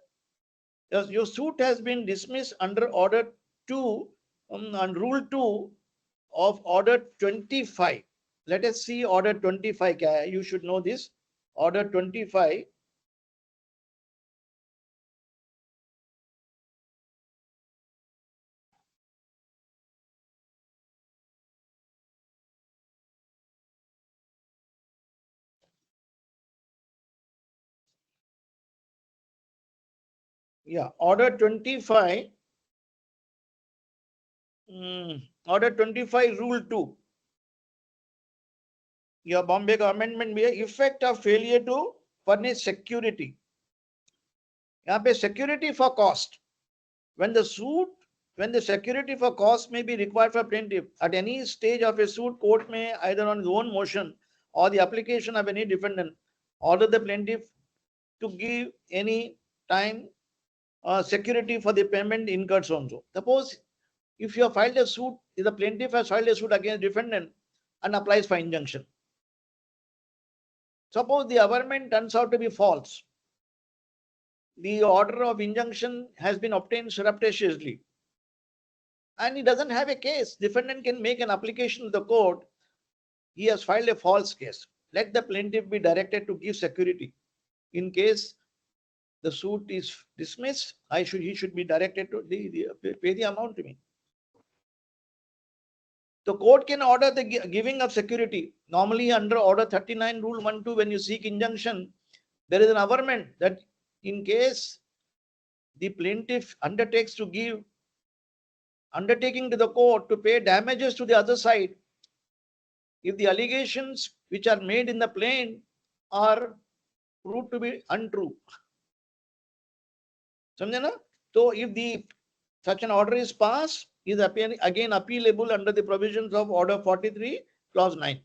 your suit has been dismissed under order 2 and rule 2 of order 25. Let us see order 25. You should know this. Order 25. Yeah, order 25. Order 25 rule 2. Your Bombay government में भी effect of failure to furnish security. यहाँ पे security for cost. When the security for cost may be required for plaintiff at any stage of a suit, court may either on its own motion or the application of any defendant order the plaintiff to give any time security for the payment incurred so and so. Suppose if you have filed a suit, if the plaintiff has filed a suit against defendant and applies for injunction. Suppose the averment turns out to be false. The order of injunction has been obtained surreptitiously and he doesn't have a case. Defendant can make an application to the court. He has filed a false case. Let the plaintiff be directed to give security. In case the suit is dismissed, he should be directed to pay the amount to me. The court can order the giving of security. Normally under order 39 rule 1-2, when you seek injunction, there is an averment that in case the plaintiff undertakes to give undertaking to the court to pay damages to the other side, if the allegations which are made in the plaint are proved to be untrue. समझे ना? So if such an order is passed, is again appealable under the provisions of order 43 clause 9.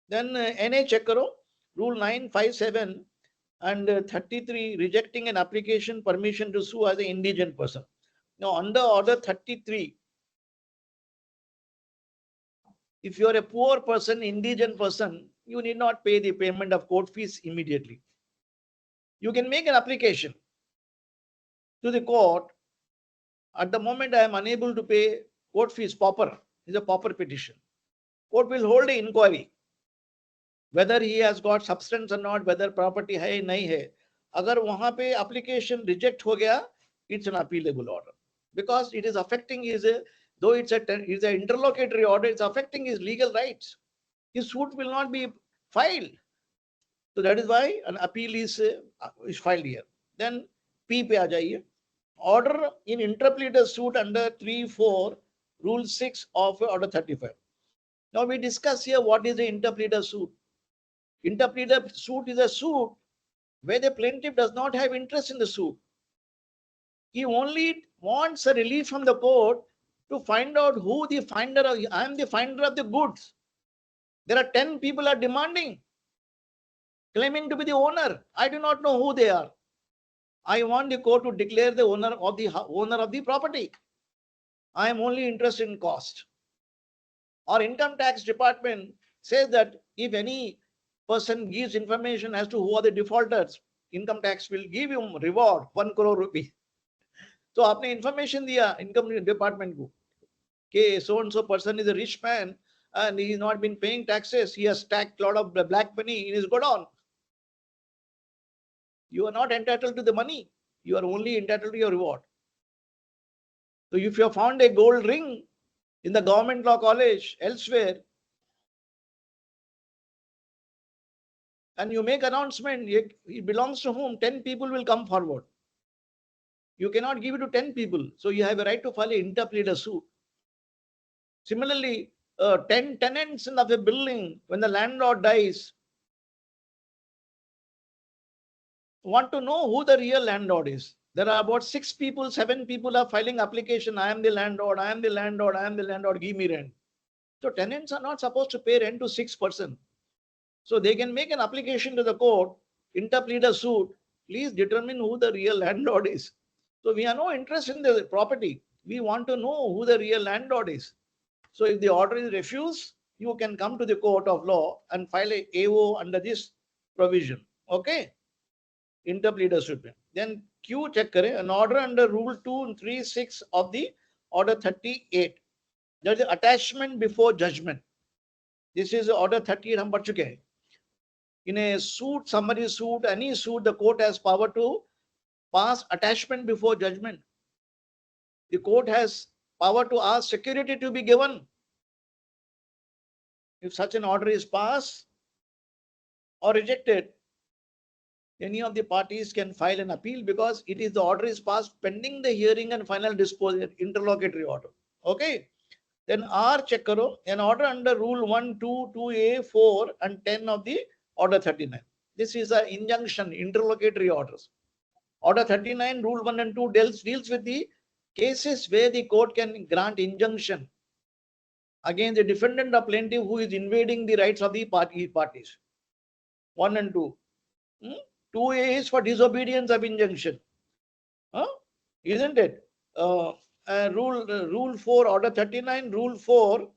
Then NA check karo, rule 957 and 33 rejecting an application permission to sue as an indigent person. Now under order 33, if you are a poor person, indigent person, you need not pay the payment of court fees immediately. You can make an application to the court. At the moment I am unable to pay court fees, pauper is a pauper petition. Court will hold an inquiry whether he has got substance or not, whether property hai nahi hai. Agar wahan pe application reject ho gaya, it's an appealable order because it is affecting his, though it's an interlocutory order, it's affecting his legal rights. His suit will not be filed. So that is why an appeal is filed here. Then P pe aa jaiye. Order in interpleader suit under 3-4 rule 6 of order 35. Now we discuss here what is the interpleader suit. Interpleader suit is a suit where the plaintiff does not have interest in the suit. He only wants a relief from the court to find out who the finder of. I am the finder of the goods. There are 10 people are demanding, claiming to be the owner. I do not know who they are. I want the court to declare the owner of the property. I am only interested in cost. Our income tax department says that if any person gives information as to who are the defaulters, income tax will give him reward 1 crore rupee. So आपने information दिया income department को कि so and so person is a rich man and he has not been paying taxes. He has stacked a lot of black money in his godown. You are not entitled to the money. You are only entitled to your reward. So if you have found a gold ring in the government law college elsewhere and you make announcement, it belongs to whom? 10 people will come forward. You cannot give it to 10 people. So you have a right to file an interpleader suit. Similarly, 10 tenants in of a building, when the landlord dies, want to know who the real landlord is. There are about 6 people, 7 people are filing application. I am the landlord, I am the landlord, I am the landlord, give me rent. So tenants are not supposed to pay rent to 6 person. So they can make an application to the court, interpleader suit, please determine who the real landlord is. So we have no interest in the property. We want to know who the real landlord is. So if the order is refused, you can come to the court of law and file a AO under this provision. Okay? Interpleader suit. Then Q check kare, an order under rule 2 and 3-6 of the order 38. There is attachment before judgment. This is order 38 हम पढ़ चुके हैं. In a suit, summary suit, any suit, the court has power to pass attachment before judgment. The court has power to ask security to be given. If such an order is passed or rejected, any of the parties can file an appeal because it is the order is passed pending the hearing and final disposal, interlocutory order. Okay. Then R check karo, an order under rule 1, 2, 2A, 4 and 10 of the order 39. This is an injunction, interlocutory orders. Order 39, rule 1 and 2 deals with the cases where the court can grant injunction against the defendant or plaintiff who is invading the rights of the parties. 1 and 2. 2A is for disobedience of injunction. Isn't it? Rule 4, order 39, rule 4.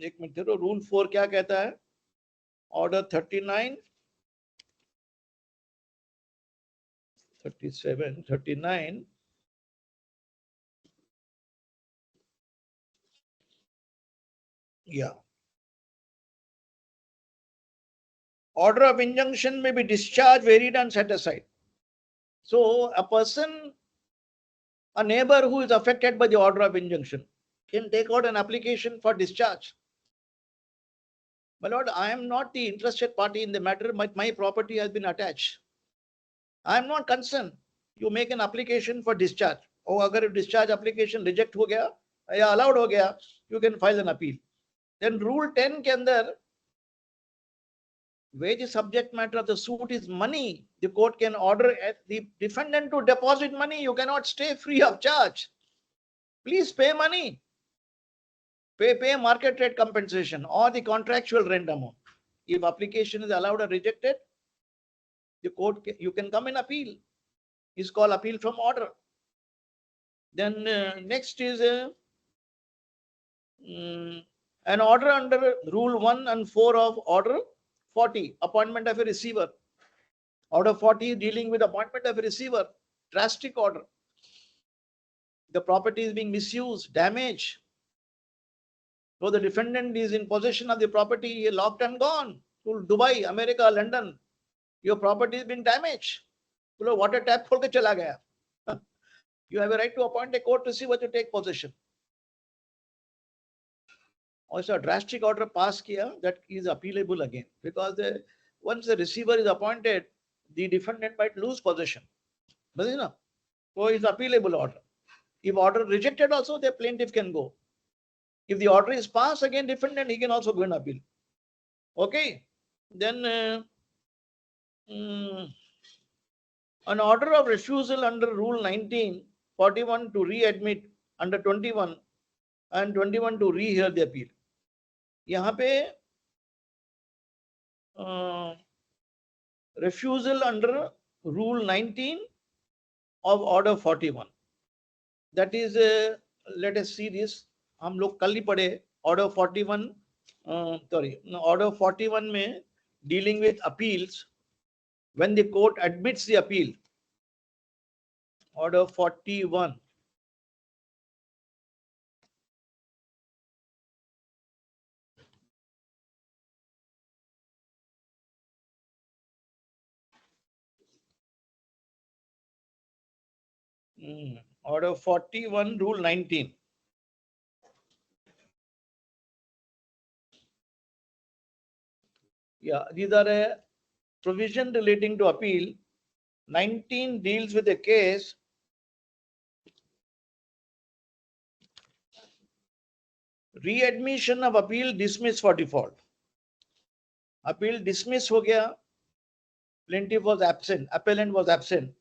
एक minute देखो, rule 4 क्या कहता है? Order 39, 37, 39. Yeah. Order of injunction may be discharged, varied and set aside. So a person, a neighbor who is affected by the order of injunction can take out an application for discharge. My lord, I am not the interested party in the matter. My property has been attached. I am not concerned. You make an application for discharge. Or agar discharge application reject ho gaya ya allowed ho gaya, you can file an appeal. Then rule 10 ke andar, where the subject matter of the suit is money, the court can order the defendant to deposit money. You cannot stay free of charge. Please pay money. Pay market rate compensation or the contractual rent amount. If application is allowed or rejected, the court, you can come and appeal. It's called appeal from order. Then next is an order under rule 1 and 4 of order 40, appointment of a receiver. Order 40 dealing with appointment of a receiver. Drastic order. The property is being misused, damaged. So the defendant is in possession of the property, locked and gone to Dubai, America, London. Your property has been damaged. So water tap खोल के चला गया. You have a right to appoint a court receiver to take possession. Also, a drastic order passed here that is appealable again because once the receiver is appointed, the defendant might lose possession. So it's appealable order. If order rejected also, the plaintiff can go. If the order is passed, again defendant, he can also go and appeal. Okay. Then an order of refusal under rule 19, 41 to readmit under 21 and 21 to rehear the appeal. यहाँ पे refusal under rule 19 of order 41. That is, let us see this. हम लोग कल ही पढ़े order 41, order 41 में dealing with appeals when the court admits the appeal. Order 41. Order 41, rule 19. Yeah, these are a provision relating to appeal. 19 deals with a case readmission of appeal dismissed for default. Appeal dismissed ho gaya, plaintiff was absent, appellant was absent,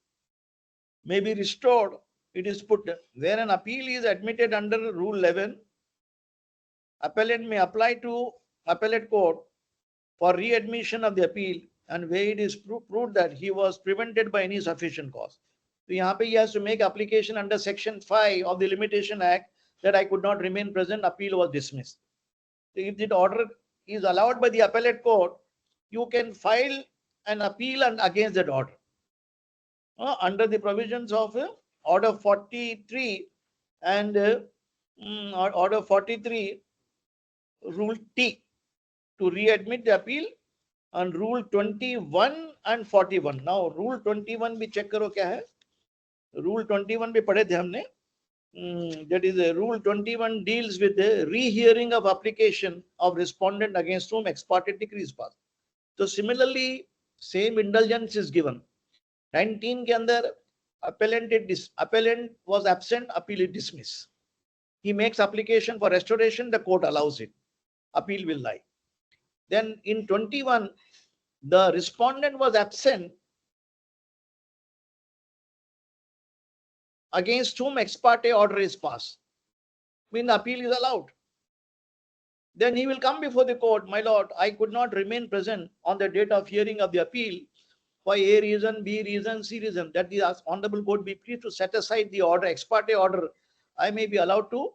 may be restored. It is put where an appeal is admitted under rule 11, appellant may apply to appellate court for readmission of the appeal and where it is proved that he was prevented by any sufficient cause. So यहाँ पे he has to make application under section 5 of the Limitation Act that I could not remain present, appeal was dismissed. So if the order is allowed by the appellate court, you can file an appeal and against that order. Under the provisions of order 43, And order 43, rule T, to readmit the appeal, and rule 21 and 41. Now rule 21 भी check करो क्या है. Rule 21 भी पढ़े थे हमने. That is rule 21 deals with the rehearing of application of respondent against whom ex parte decree is passed. So similarly same indulgence is given. 19 के अंदर appellant was absent, appeal is dismissed. He makes application for restoration, the court allows it. Appeal will lie. Then in 21, the respondent was absent, against whom ex parte order is passed. When appeal is allowed, then he will come before the court. My lord, I could not remain present on the date of hearing of the appeal for A reason, B reason, C reason. That the honorable court be pleased to set aside the order, ex parte order. I may be allowed to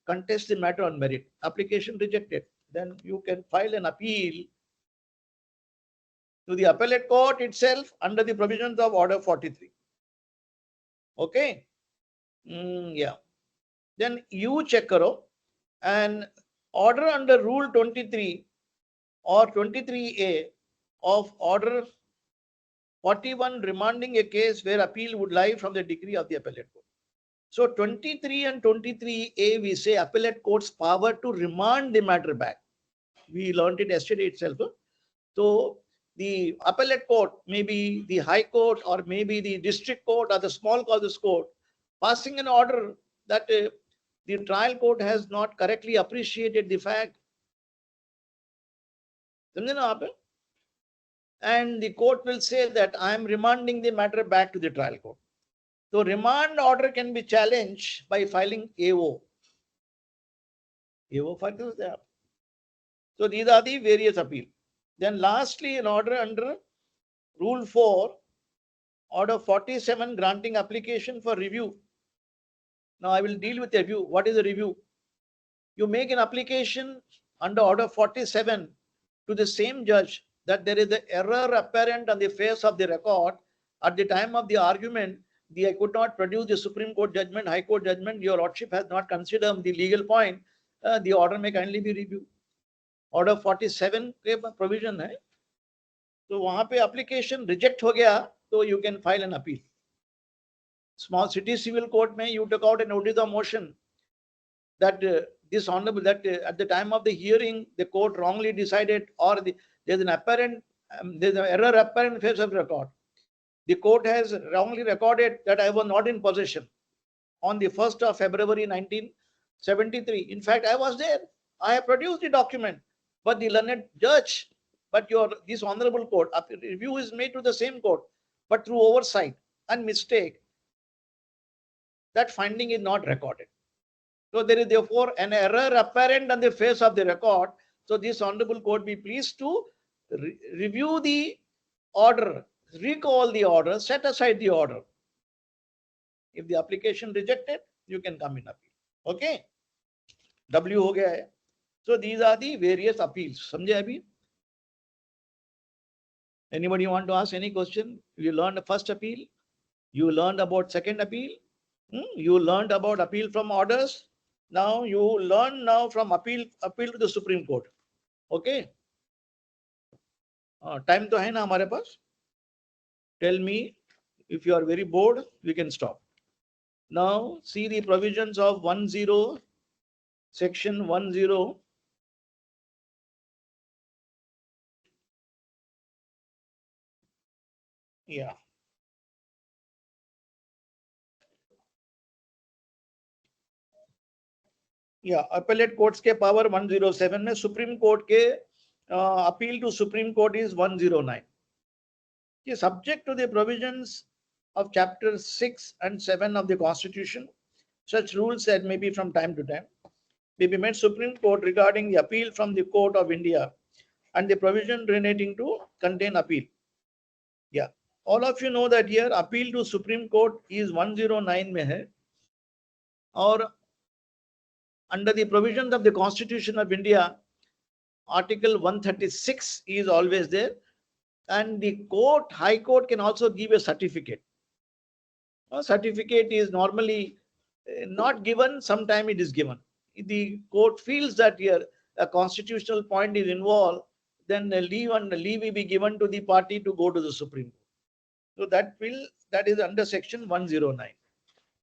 contest the matter on merit. Application rejected. Then you can file an appeal to the appellate court itself under the provisions of order 43. Okay. Yeah. Then you check karo, and order under rule 23 or 23A of order 41 remanding a case where appeal would lie from the decree of the appellate court. So 23 and 23A, we say appellate court's power to remand the matter back. We learned it yesterday itself. So the appellate court, maybe the high court or maybe the district court or the small causes court, passing an order that the trial court has not correctly appreciated the fact. And the court will say that I am remanding the matter back to the trial court. So remand order can be challenged by filing AO. AO files there. So these are the various appeals. Then lastly, an order under rule 4, order 47 granting application for review. Now I will deal with the review. What is a review? You make an application under order 47 to the same judge that there is an error apparent on the face of the record at the time of the argument. I could not produce the Supreme Court judgment, High Court judgment. Your Lordship has not considered the legal point. The order may kindly be reviewed. Order 47 के provision है. तो वहां पे application reject हो गया, तो you can file an appeal. Small city civil court में you took out a notice of motion that this honorable, that at the time of the hearing the court wrongly decided, or there's an apparent there's an error apparent in face of record. The court has wrongly recorded that I was not in possession on the 1st of February 1973. In fact, I was there. I have produced the document, but the learned judge, but this honorable court, a review is made to the same court, but through oversight and mistake, that finding is not recorded. So there is therefore an error apparent on the face of the record. So this honorable court be pleased to review the order, recall the order, set aside the order. If the application rejected, you can come in appeal. Okay. W हो गया है. So these are the various appeals. समझे अभी? Anybody want to ask any question? You learned the first appeal. You learned about second appeal. You learned about appeal from orders. Now you learn now from appeal to the Supreme Court. Okay. Time तो है ना हमारे पास? Tell me if you are very bored, we can stop. Now see the provisions of 10, section 10. Yeah. Yeah, appellate courts के power 107 में, Supreme Court के appeal to Supreme Court is 109. Subject to the provisions of chapter 6 and 7 of the Constitution, such rules that may be from time to time may be made Supreme Court regarding the appeal from the Court of India and the provision relating to contain appeal. Yeah, all of you know that here appeal to Supreme Court is 109 में है, और under the provisions of the Constitution of India, Article 136 is always there, and the court, High Court, can also give a certificate. A certificate is normally not given, sometime it is given. The court feels that here a constitutional point is involved, then a leave will be given to the party to go to the Supreme Court. So that is under section 109.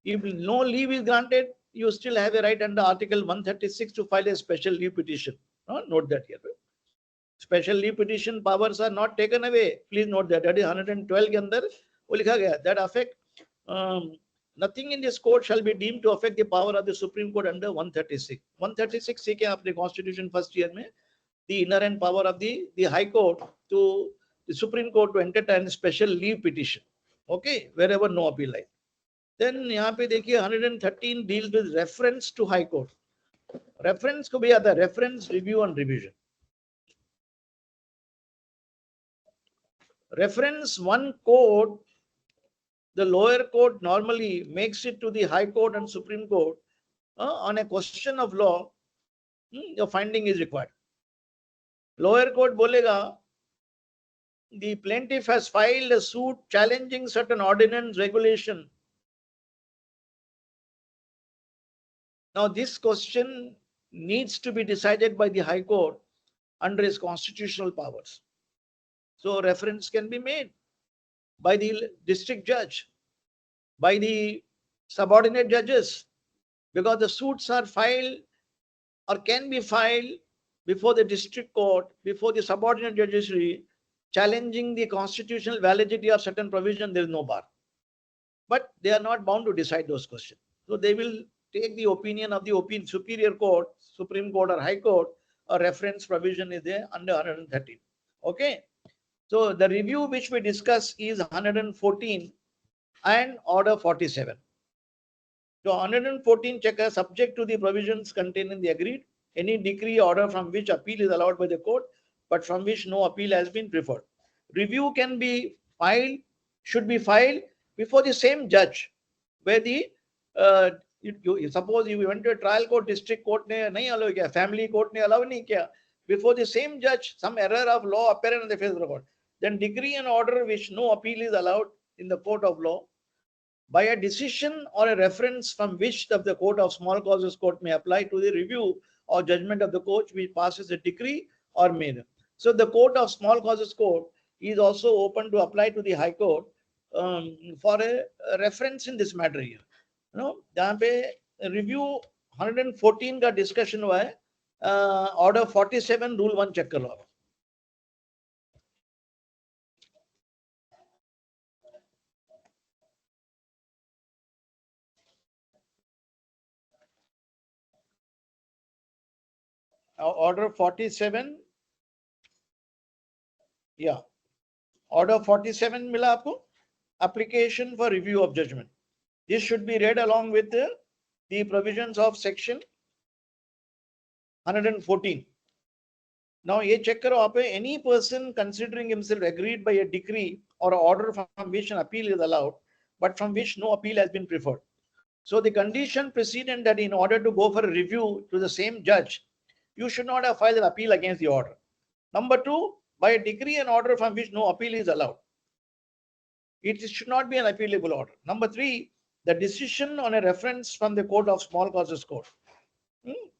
If no leave is granted, you still have a right under Article 136 to file a special leave petition. Note that here. Special leave petition powers are not taken away. Please note that. That is 112 के अंदर वो लिखा गया that affect nothing in this code shall be deemed to affect the power of the Supreme Court under 136. 136 सीखे आपने Constitution first year में the inherent power of the High Court to the Supreme Court to entertain special leave petition. Okay, wherever no appeal lies. Then यहाँ पे देखिए 113 deals with reference to High Court. Reference को भी आता है reference, review and revision. Reference one court, the lower court normally makes it to the High Court and Supreme Court on a question of law. Your finding is required. Lower court बोलेगा the plaintiff has filed a suit challenging certain ordinance regulation. Now this question needs to be decided by the High Court under its constitutional powers. So reference can be made by the district judge, by the subordinate judges, because the suits are filed or can be filed before the district court, before the subordinate judiciary, challenging the constitutional validity of certain provision. There is no bar. But they are not bound to decide those questions. So they will take the opinion of the superior court, Supreme Court or High Court. A reference provision is there under 113. Okay. So the review which we discuss is 114 and order 47. So 114 checker subject to the provisions contained in the agreed, any decree order from which appeal is allowed by the court, but from which no appeal has been preferred. Review can be filed, should be filed before the same judge, where the suppose you went to a trial court, district court ne nahi allow kiya, family court ne allow nahi kiya, before the same judge, some error of law apparent in the face of the court, then decree and order which no appeal is allowed in the court of law, by a decision or a reference from which of the court of small causes court may apply to the review or judgment of the court which passes a decree or made. So the court of small causes court is also open to apply to the High Court for a reference in this matter here. जहाँ पे review 114 का discussion हुआ है, order 47 rule 1 check कर लो आप. Order 47, yeah, order 47 मिला आपको, application for review of judgment. This should be read along with the provisions of section 114. Now ये check करो आप, any person considering himself agreed by a decree or order from which an appeal is allowed, but from which no appeal has been preferred. So the condition precedent that in order to go for a review to the same judge, you should not have filed an appeal against the order. Number two, by a decree and order from which no appeal is allowed. It should not be an appealable order. Number three, the decision on a reference from the court of small causes court.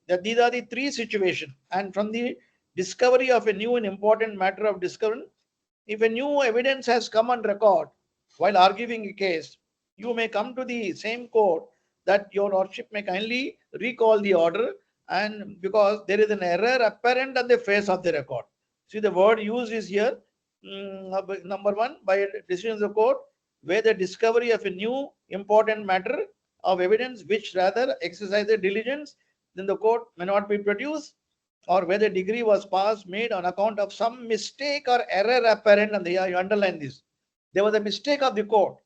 That these are the three situations. And from the discovery of a new and important matter of discovery, if a new evidence has come on record while arguing a case, you may come to the same court that your lordship may kindly recall the order, and because there is an error apparent on the face of the record. See, the word used is here, number one, by a decision of the court, where the discovery of a new important matter of evidence which rather exercises diligence, then the court may not be produced, or where the decree was passed made on account of some mistake or error apparent, and you underline this, there was a mistake of the court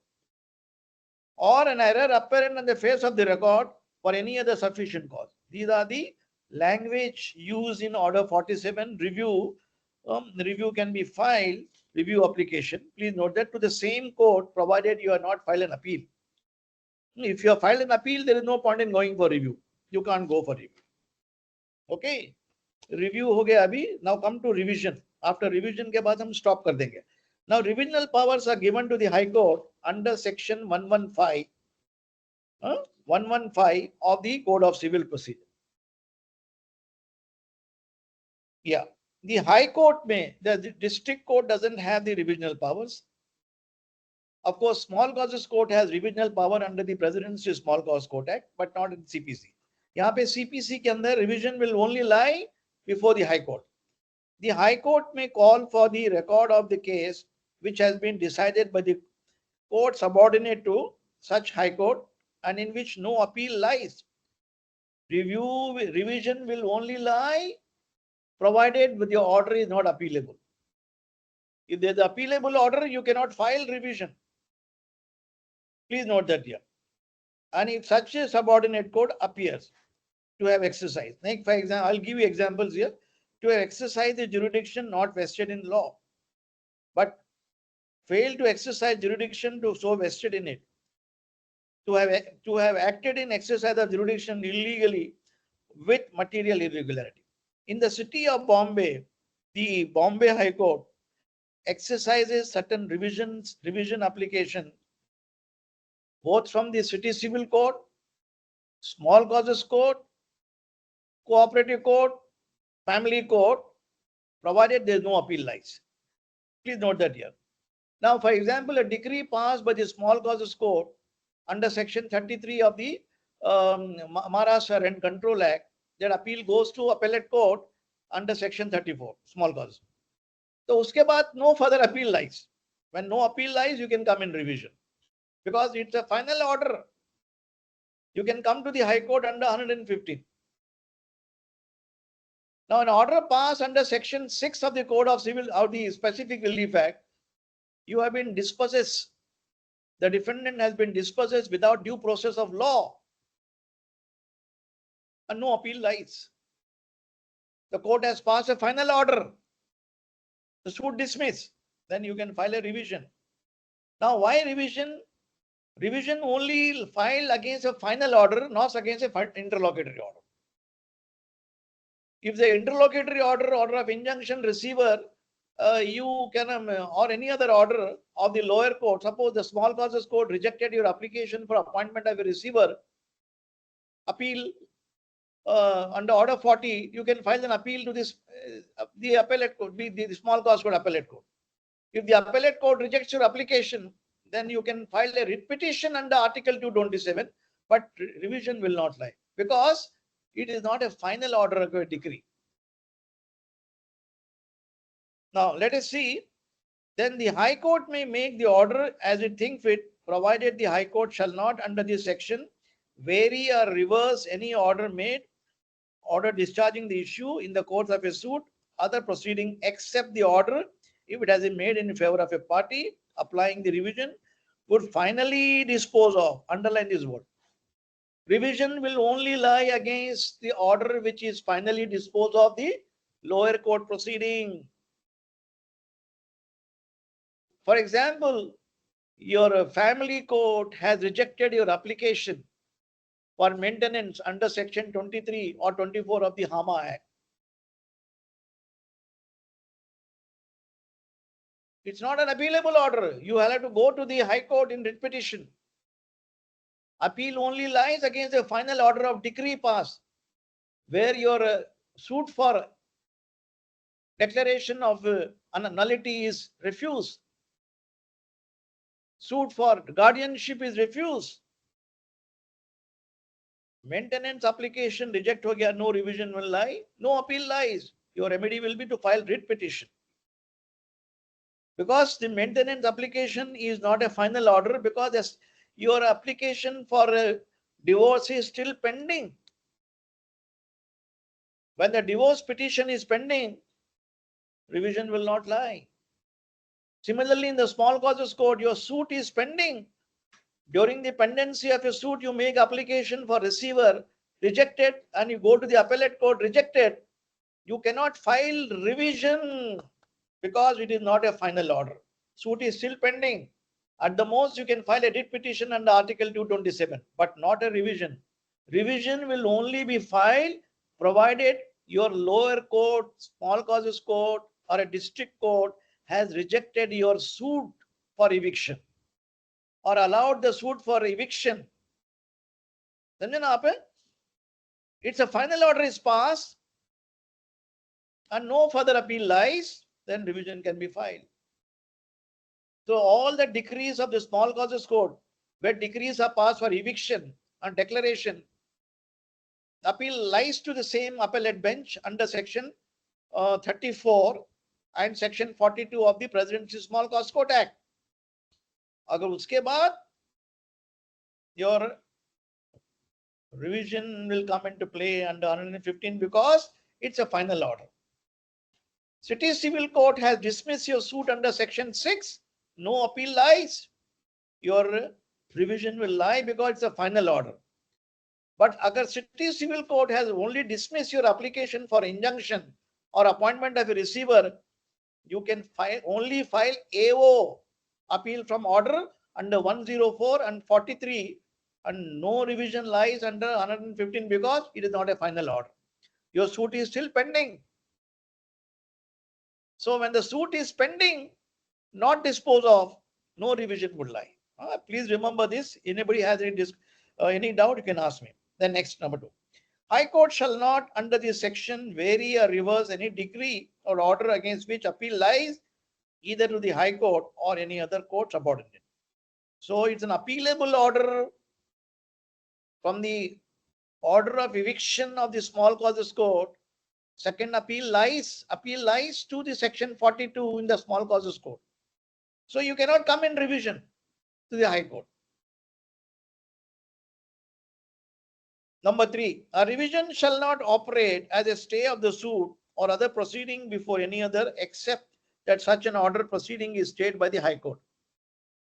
or an error apparent on the face of the record for any other sufficient cause. These are the language used in order 47 review. Review can be filed, review application. Please note that to the same court, provided you are not filed an appeal. If you have filed an appeal, there is no point in going for review. You can't go for review. Okay. Review हो गया अभी. Now come to revision. After revision के बाद हम stop कर देंगे. Now revisional powers are given to the High Court under section 115. 115 of the Code of Civil Procedure. Yeah. The High Court the District Court doesn't have the revisional powers. Of course, Small Causes Court has revisional power under the Presidential Small Cause Court Act, but not in CPC. यहाँ पे CPC के अंदर revision will only lie before the High Court. The High Court may call for the record of the case which has been decided by the court subordinate to such High Court and in which no appeal lies. Revision will only lie provided with your order is not appealable. If there's an appealable order, you cannot file revision. Please note that here. And if such a subordinate court appears to have exercised, like for example, I'll give you examples here, to have exercised the jurisdiction not vested in law, but fail to exercise jurisdiction to so vested in it, to have acted in exercise of jurisdiction illegally with material irregularity. In the city of Bombay, the Bombay High Court exercises certain revision application both from the city civil court, small causes court, cooperative court, family court, provided there is no appeal lies. Please note that here. Now, for example, a decree passed by the small causes court under section 33 of the Maharashtra Rent Control Act, that appeal goes to appellate court under section 34, small cause. So, uske baad no further appeal lies. When no appeal lies, you can come in revision because it's a final order. You can come to the High Court under 115. Now, an order passed under section 6 of the Code of Civil, of the Specific Relief Act, you have been dispossessed. The defendant has been dispossessed without due process of law. And no appeal lies. The court has passed a final order. The suit dismissed. Then you can file a revision. Now, why revision? Revision only filed against a final order, not against an interlocutory order. If the interlocutory order of injunction receiver, you can, or any other order of the lower court, suppose the small causes court rejected your application for appointment of a receiver, appeal under order 40, you can file an appeal to this, the appellate court, the small cause court appellate court. If the appellate court rejects your application, then you can file a writ petition under Article 227, but revision will not lie because it is not a final order of a decree. Now, let us see. Then the High Court may make the order as it think fit, provided the High Court shall not, under this section, vary or reverse any order made, order discharging the issue in the course of a suit, other proceeding, except the order, if it has been made in favor of a party applying the revision, would finally dispose of, underline this word. Revision will only lie against the order which is finally disposed of the lower court proceeding. For example, your family court has rejected your application for maintenance under section 23 or 24 of the HAMA Act. It's not an appealable order. You have to go to the High Court in writ petition. Appeal only lies against the final order of decree passed, where your suit for declaration of nullity is refused. Suit for guardianship is refused. Maintenance application reject ho gaya, no revision will lie, no appeal lies. Your remedy will be to file writ petition. Because the maintenance application is not a final order, because your application for a divorce is still pending. When the divorce petition is pending, revision will not lie. Similarly, in the small causes court, your suit is pending. During the pendency of a suit, you make application for receiver, rejected, and you go to the appellate court, rejected. You cannot file revision because it is not a final order. Suit is still pending. At the most, you can file a writ petition under Article 227, but not a revision. Revision will only be filed provided your lower court, small causes court, or a district court has rejected your suit for eviction or allowed the suit for eviction समझे ना आप? It's a final order is passed and no further appeal lies, then revision can be filed. So all the decrees of the small causes code, where decrees are passed for eviction and declaration, appeal lies to the same appellate bench under section 34 and section 42 of the Presidential Small Cause Court Act. अगर उसके बाद your revision will come into play under 115 because it's a final order. City Civil Court has dismissed your suit under section 6. No appeal lies. Your revision will lie because it's a final order. But agar City Civil Court has only dismissed your application for injunction or appointment of a receiver, you can only file AO, appeal from order, under 104 and 43, and no revision lies under 115 because it is not a final order. Your suit is still pending. So when the suit is pending, not disposed of, no revision would lie. Please remember this. Anybody has any doubt, you can ask me. Then next, number 2. High Court shall not, under this section, vary or reverse any decree or order against which appeal lies, either to the High Court or any other court subordinate. So it's an appealable order from the order of eviction of the Small Causes Court. Second appeal lies to the section 42 in the Small Causes Court. So you cannot come in revision to the High Court. Number 3, a revision shall not operate as a stay of the suit or other proceeding before any other, except that such an order proceeding is stayed by the High Court.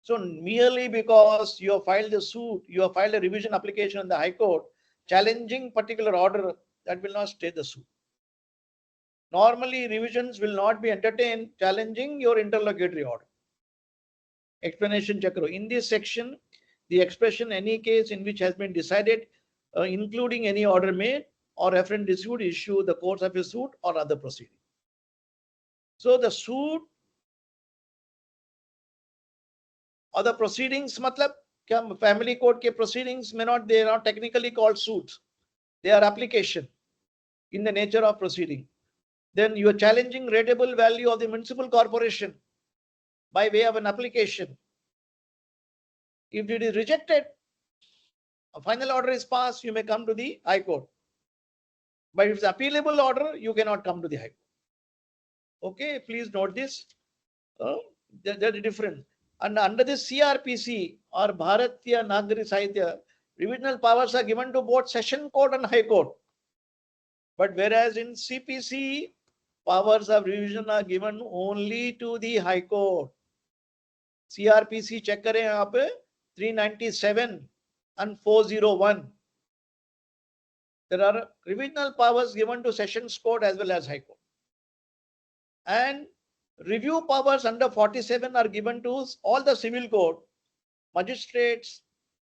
So merely because you have filed a suit, you have filed a revision application in the High Court challenging particular order, that will not stay the suit. Normally, revisions will not be entertained challenging your interlocutory order. Explanation check. In this section, the expression any case in which has been decided, including any order made or referent dispute issue, the course of a suit or other proceeding. So the suit or the proceedings, matlab, family court ke proceedings may not, they are not technically called suits. They are application in the nature of proceeding. Then you are challenging rateable value of the municipal corporation by way of an application. If it is rejected, a final order is passed, you may come to the High Court. But if it's appealable order, you cannot come to the High Court. Okay, please note this. There is difference. And under the CRPC or Bharatiya Nagari Sahitya, revisional powers are given to both Session Court and High Court. But whereas in CPC, powers of revision are given only to the High Court. CRPC check करें यहाँ पे 397 and 401. There are revisional powers given to Sessions Court as well as High Court. And review powers under 47 are given to all the civil court. Magistrates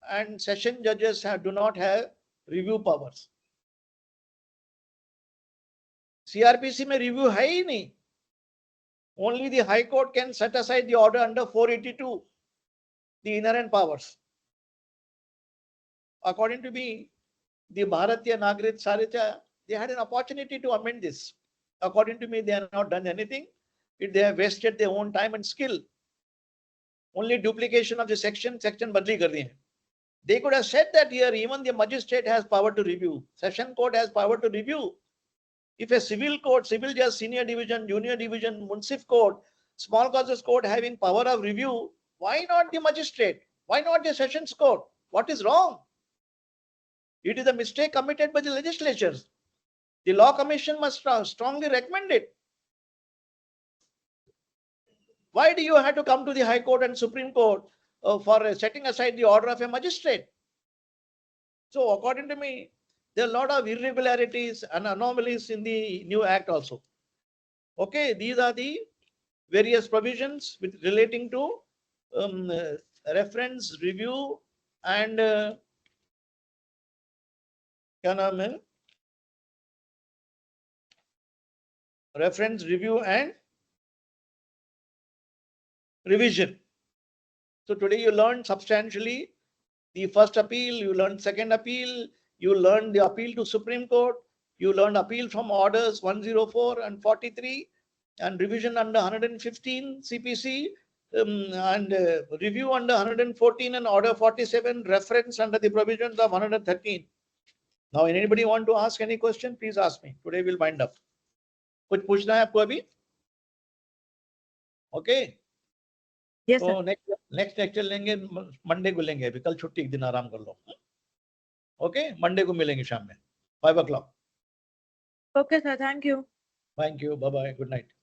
and session judges do not have review powers. CRPC में review है ही नहीं. Only the High Court can set aside the order under 482, the inherent powers. According to me, the Bharatiya Nagrit Saritya, they had an opportunity to amend this. According to me, they have not done anything. They have wasted their own time and skill. Only duplication of the section badli kar diye. They could have said that here even the magistrate has power to review. Session court has power to review. If a civil court, civil judge, senior division, junior division, municipal court, small causes court having power of review, why not the magistrate? Why not the sessions court? What is wrong? It is a mistake committed by the legislatures. The law commission must strongly recommend it. Why do you have to come to the High Court and Supreme Court for setting aside the order of a magistrate? So according to me, there are a lot of irregularities and anomalies in the new act also. Okay, these are the various provisions relating to reference, review, and reference, review, and revision. So today you learned substantially the first appeal, you learned second appeal, you learned the appeal to Supreme Court, you learned appeal from orders 104 and 43, and revision under 115 CPC, and review under 114 and order 47, reference under the provisions of 113. Now, anybody want to ask any question? Please ask me. Today we'll wind up. कुछ पूछना है आपको अभी? Okay. Yes, तो sir. Next lecture लेंगे, Monday को लेंगे. अभी कल छुट्टी, एक दिन आराम कर लो. ओके, मंडे को मिलेंगे शाम में 5 o'clock. Okay, sir. Thank you. Thank you. Bye bye. Good night.